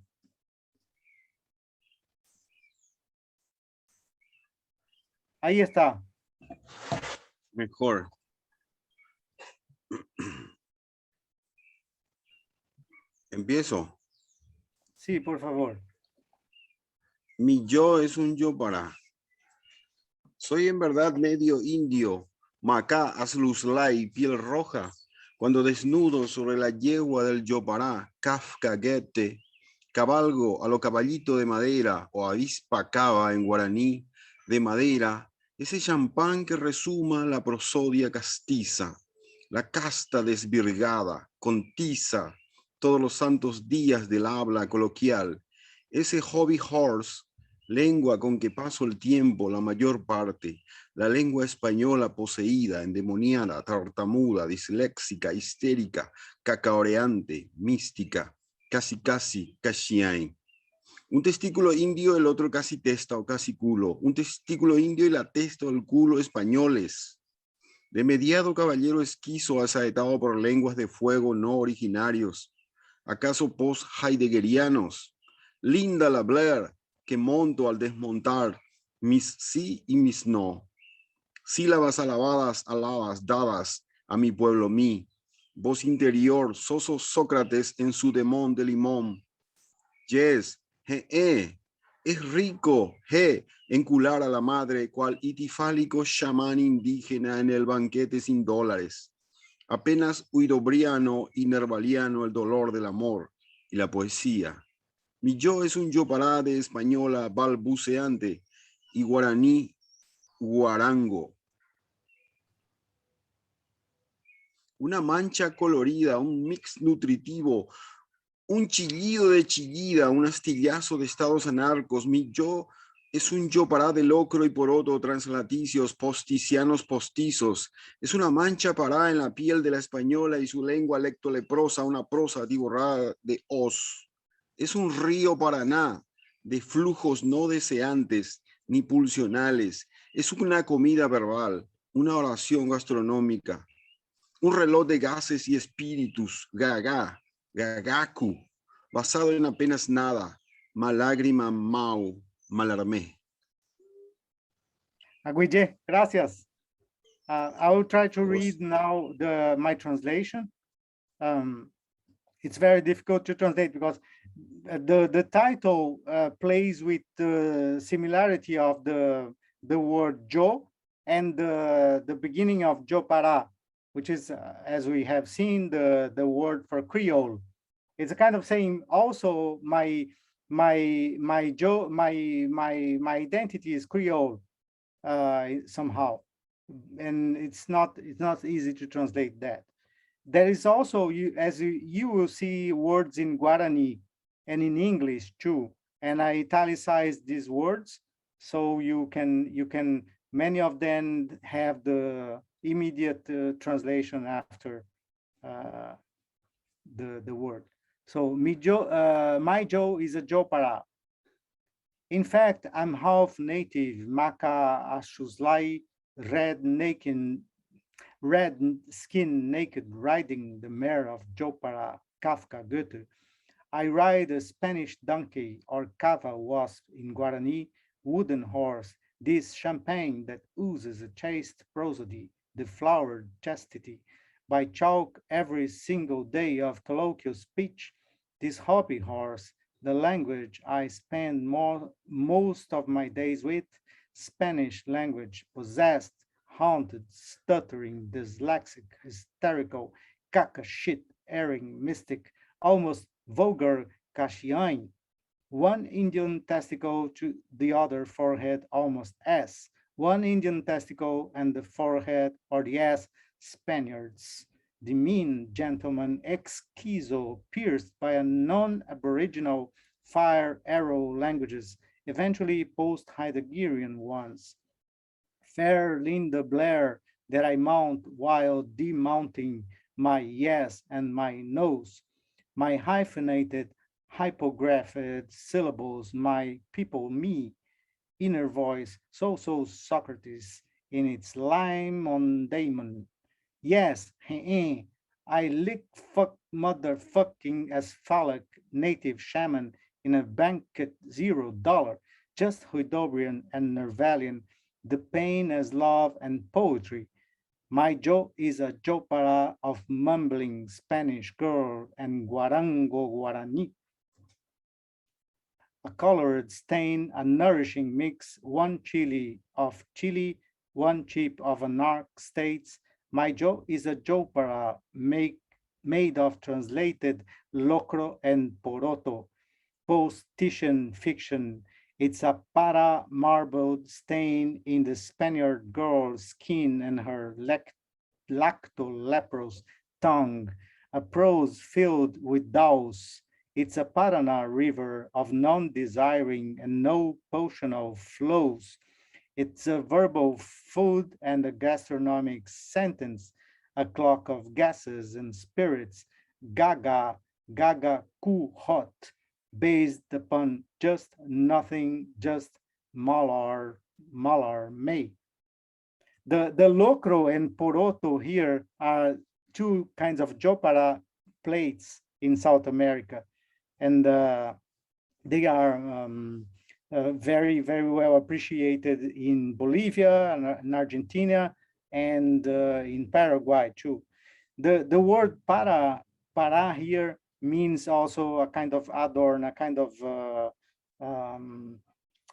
Ahí está. Mejor. ¿Empiezo? Sí, por favor. Mi yo es un yo para. Soy en verdad medio indio, macá, azluzlay, piel roja. Cuando desnudo sobre la yegua del yopará, Kafka Goethe, cabalgo a lo caballito de madera o avispa cava en guaraní de madera, ese champán que resuma la prosodia castiza, la casta desvirgada, con tiza, todos los santos días del habla coloquial, ese hobby horse, lengua con que paso el tiempo la mayor parte, la lengua española poseída, endemoniada, tartamuda, disléxica, histérica, cacaoreante, mística, casi, cachiain. Un testículo indio, el otro casi testa o casi culo. Un testículo indio y la testa o el culo españoles. De mediado caballero esquizo asaetado por lenguas de fuego no originarios. ¿Acaso post-heideggerianos? Linda la Blair, que monto al desmontar mis sí y mis no. Sílabas alabadas, dadas a mi pueblo mí. Voz interior, soso Sócrates en su demón de limón. Yes, Es rico, encular a la madre cual itifálico chamán indígena en el banquete sin dólares. Apenas huidobriano y nervaliano el dolor del amor y la poesía. Mi yo es un yo parade española balbuceante y guaraní guarango. Una mancha colorida, un mix nutritivo, un chillido de chillida, un astillazo de estados anarcos. Mi yo es un yo pará de locro y poroto, translaticios, posticianos postizos. Es una mancha pará en la piel de la española y su lengua lectoleprosa, una prosa divorada de os. Es un río Paraná de flujos no deseantes ni pulsionales. Es una comida verbal, una oración gastronómica, un reloj de gases y espíritus, gaga, gagaku, basado en apenas nada, malágrima mau, malarmé. Aguille, gracias. I will try to Vos. read now my translation. It's very difficult to translate because the title plays with the similarity of the word jo and the beginning of jo para, which is, as we have seen, the word for Creole. It's a kind of saying also my identity is Creole somehow, and it's not easy to translate that. There is also, you will see words in Guarani and in English too, and I italicized these words so you can many of them have the immediate translation after the word. So my jo is a jopara. In fact, I'm half native Maka Ashuslai, red skin naked, riding the mare of Jopara, Kafka, Goethe. I ride a Spanish donkey or cava wasp in Guarani, wooden horse, this champagne that oozes a chaste prosody, the flowered chastity. By chalk every single day of colloquial speech, this hobby horse, the language I spend most of my days with, Spanish language, possessed, haunted, stuttering, dyslexic, hysterical, caca shit, erring, mystic, almost vulgar Kashian. One Indian testicle to the other forehead, almost S. One Indian testicle and the forehead or the S, Spaniards. The mean gentleman exquiso, pierced by a non-aboriginal fire arrow languages, eventually post-Heideggerian ones. Fair Linda Blair that I mount while demounting my yes and my no's, my hyphenated, hypographed syllables, my people, me, inner voice, so Socrates in its lime on daemon. Yes, I lick fuck motherfucking as phallic native shaman in a banquet $0, just Huidobrian and Nervalian, the pain as love and poetry. My jo is a jopara of mumbling Spanish girl and guarango guarani. A colored stain, a nourishing mix, one chili of Chile, one chip of anarch states. My jo is a jopara made of translated locro and poroto, post-Titian fiction. It's a para marbled stain in the Spaniard girl's skin and her lacto-leprous tongue, a prose filled with douse. It's a Paraná river of non-desiring and no potional flows. It's a verbal food and a gastronomic sentence, a clock of gases and spirits, gaga, gaga, ku hot, based upon just nothing, just malar may. The locro and poroto here are two kinds of jopara plates in South America, and they are very, very well appreciated in Bolivia and Argentina and in Paraguay too. The word para here means also a kind of adorn, a kind of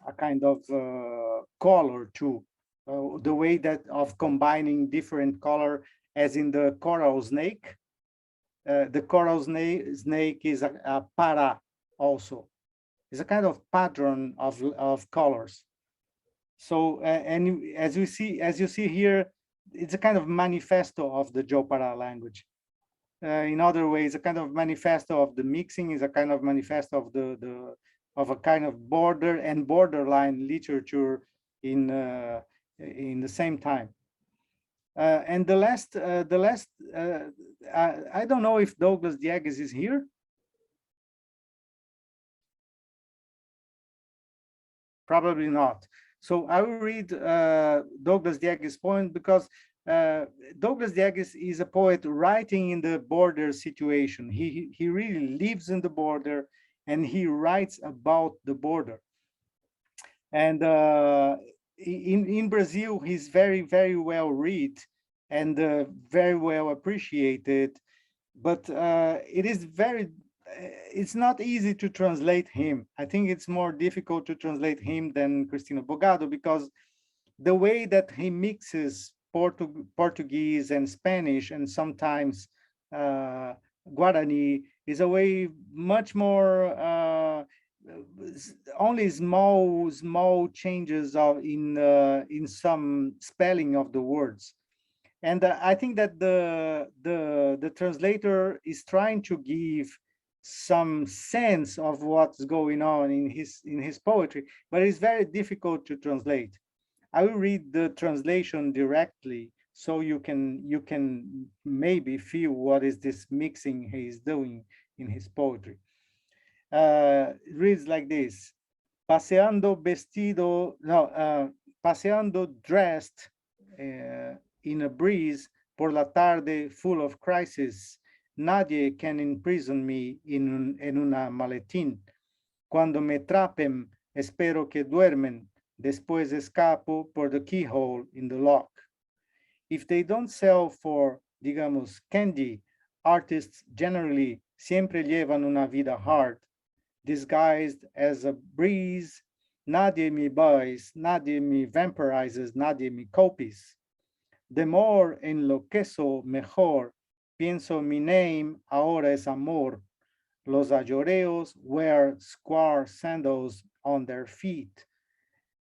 a kind of color too. The way that of combining different color, as in the coral snake. The coral snake is a para also. It's a kind of pattern of colors. So and as you see here, it's a kind of manifesto of the Jopara language. In other ways, a kind of manifesto of the mixing, is a kind of manifesto of of a kind of border and borderline literature in the same time. And the last, I don't know if Douglas Diegues is here. Probably not. So I will read Douglas Diegues' poem, because Douglas Diegues is a poet writing in the border situation. He really lives in the border, and he writes about the border. And in Brazil, he's very, very well read and very well appreciated. But it's not easy to translate him. I think it's more difficult to translate him than Cristino Bogado, because the way that he mixes Portuguese and Spanish, and sometimes Guarani, is a way much more only small changes in some spelling of the words. And I think that the translator is trying to give some sense of what's going on in his poetry, but it's very difficult to translate. I will read the translation directly, so you can maybe feel what is this mixing he is doing in his poetry. It reads like this: paseando dressed in a breeze por la tarde, full of crisis. Nadie can imprison me en una maletín. Cuando me trapen, espero que duermen. Después escapo por the keyhole in the lock. If they don't sell for, digamos, candy, artists generally siempre llevan una vida hard, disguised as a breeze. Nadie me buys, nadie me vampirizes, nadie me copies. The more enloquezo, mejor. Pienso mi name ahora es amor. Los ayoreos wear square sandals on their feet.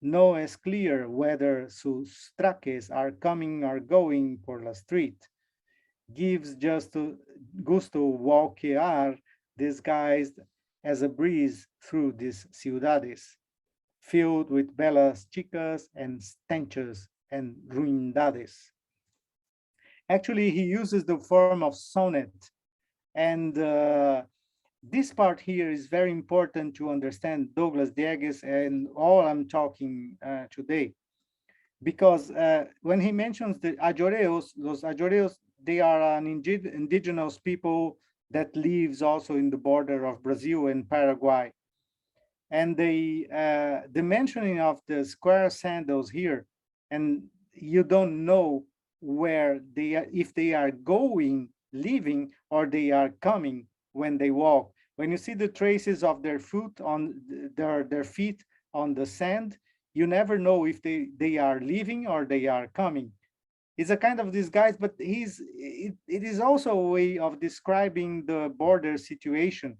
No es clear whether sus traques are coming or going por la street. Gives just gusto walkear, disguised as a breeze through these ciudades, filled with belas chicas and stenches and ruindades. Actually, he uses the form of sonnet, and this part here is very important to understand Douglas Diegues and all I'm talking today, because when he mentions the ayoreos, los ayoreos, they are an indigenous people that lives also in the border of Brazil and Paraguay. And the mentioning of the square sandals here, and you don't know where they are, if they are going, leaving, or they are coming when they walk. When you see the traces of their foot on their feet on the sand, you never know if they are leaving or they are coming. It's a kind of disguise, but it is also a way of describing the border situation,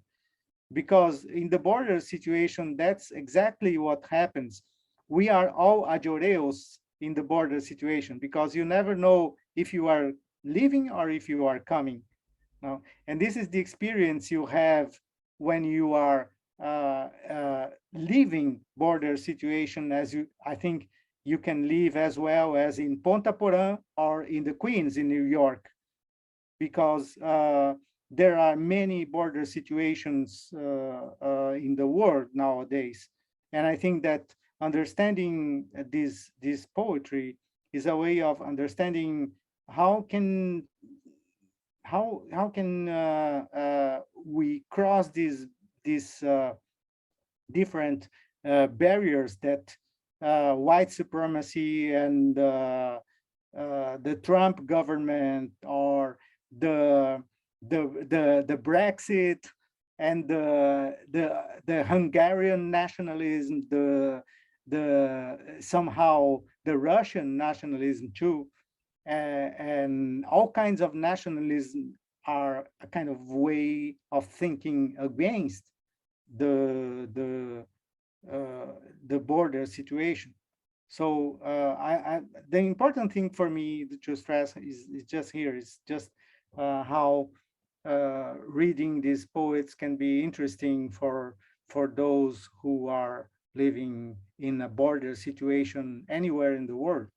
because in the border situation, that's exactly what happens. We are all ayoreos in the border situation, because you never know if you are leaving or if you are coming. No? And this is the experience you have when you are leaving border situation, as I think you can live as well as in Ponta Porã or in the Queens in New York, because there are many border situations in the world nowadays. And I think that understanding this poetry is a way of understanding how can we cross these different barriers that white supremacy and the Trump government, or the Brexit and the Hungarian nationalism, the somehow the Russian nationalism too, and all kinds of nationalism are a kind of way of thinking against the border situation. So the important thing for me to stress is just here is just how reading these poets can be interesting for those who are living in a border situation anywhere in the world.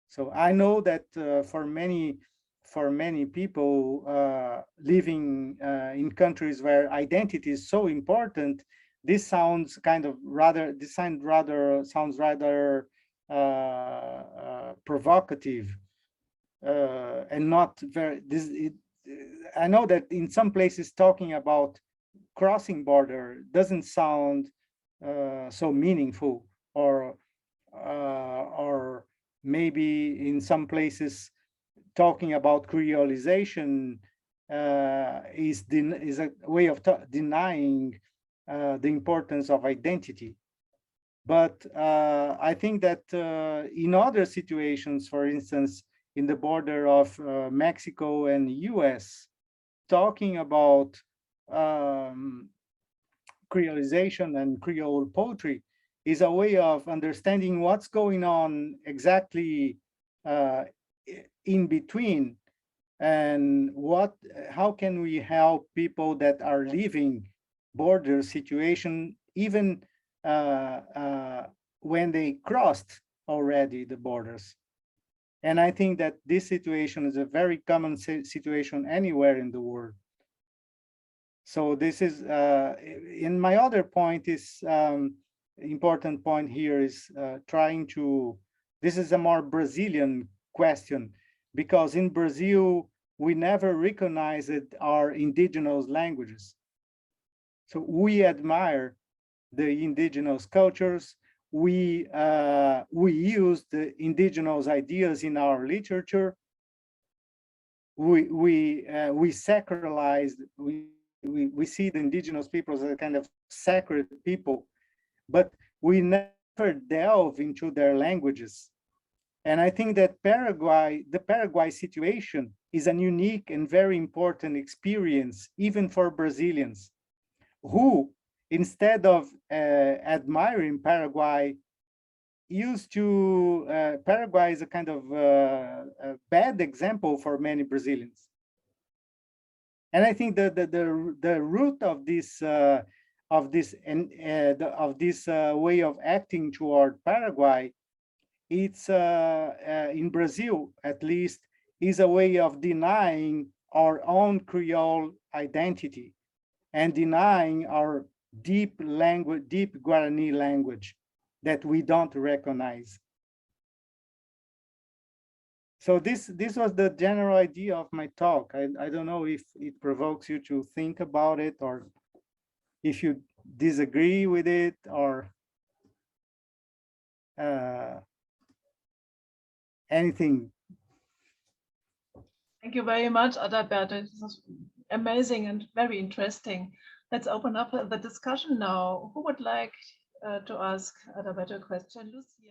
So I know that for many people living in countries where identity is so important, this sounds kind of rather provocative and not very. I know that in some places talking about crossing border doesn't sound so meaningful, or maybe in some places talking about creolization is a way of denying the importance of identity. But I think that in other situations, for instance, in the border of Mexico and US, talking about creolization and Creole poetry is a way of understanding what's going on exactly in between, and how can we help people that are living border situation even when they crossed already the borders. And I think that this situation is a very common situation anywhere in the world. So this is, in my other point is, important point here is trying to, this is a more Brazilian question, because in Brazil, we never recognized our indigenous languages. So we admire the indigenous cultures. We use the indigenous ideas in our literature. We sacralize, we see the indigenous peoples as a kind of sacred people, but we never delve into their languages. And I think that the Paraguay situation is an unique and very important experience, even for Brazilians, who, instead of admiring Paraguay, used to, Paraguay is a kind of a bad example for many Brazilians. And I think that the root of this way of acting toward Paraguay, it's in Brazil at least, is a way of denying our own Creole identity and denying our deep Guarani language that we don't recognize. So this was the general idea of my talk. I don't know if it provokes you to think about it, or if you disagree with it, or anything. Thank you very much, Adalberto. This is amazing and very interesting. Let's open up the discussion now. Who would like to ask Adalberto a question? Lucy?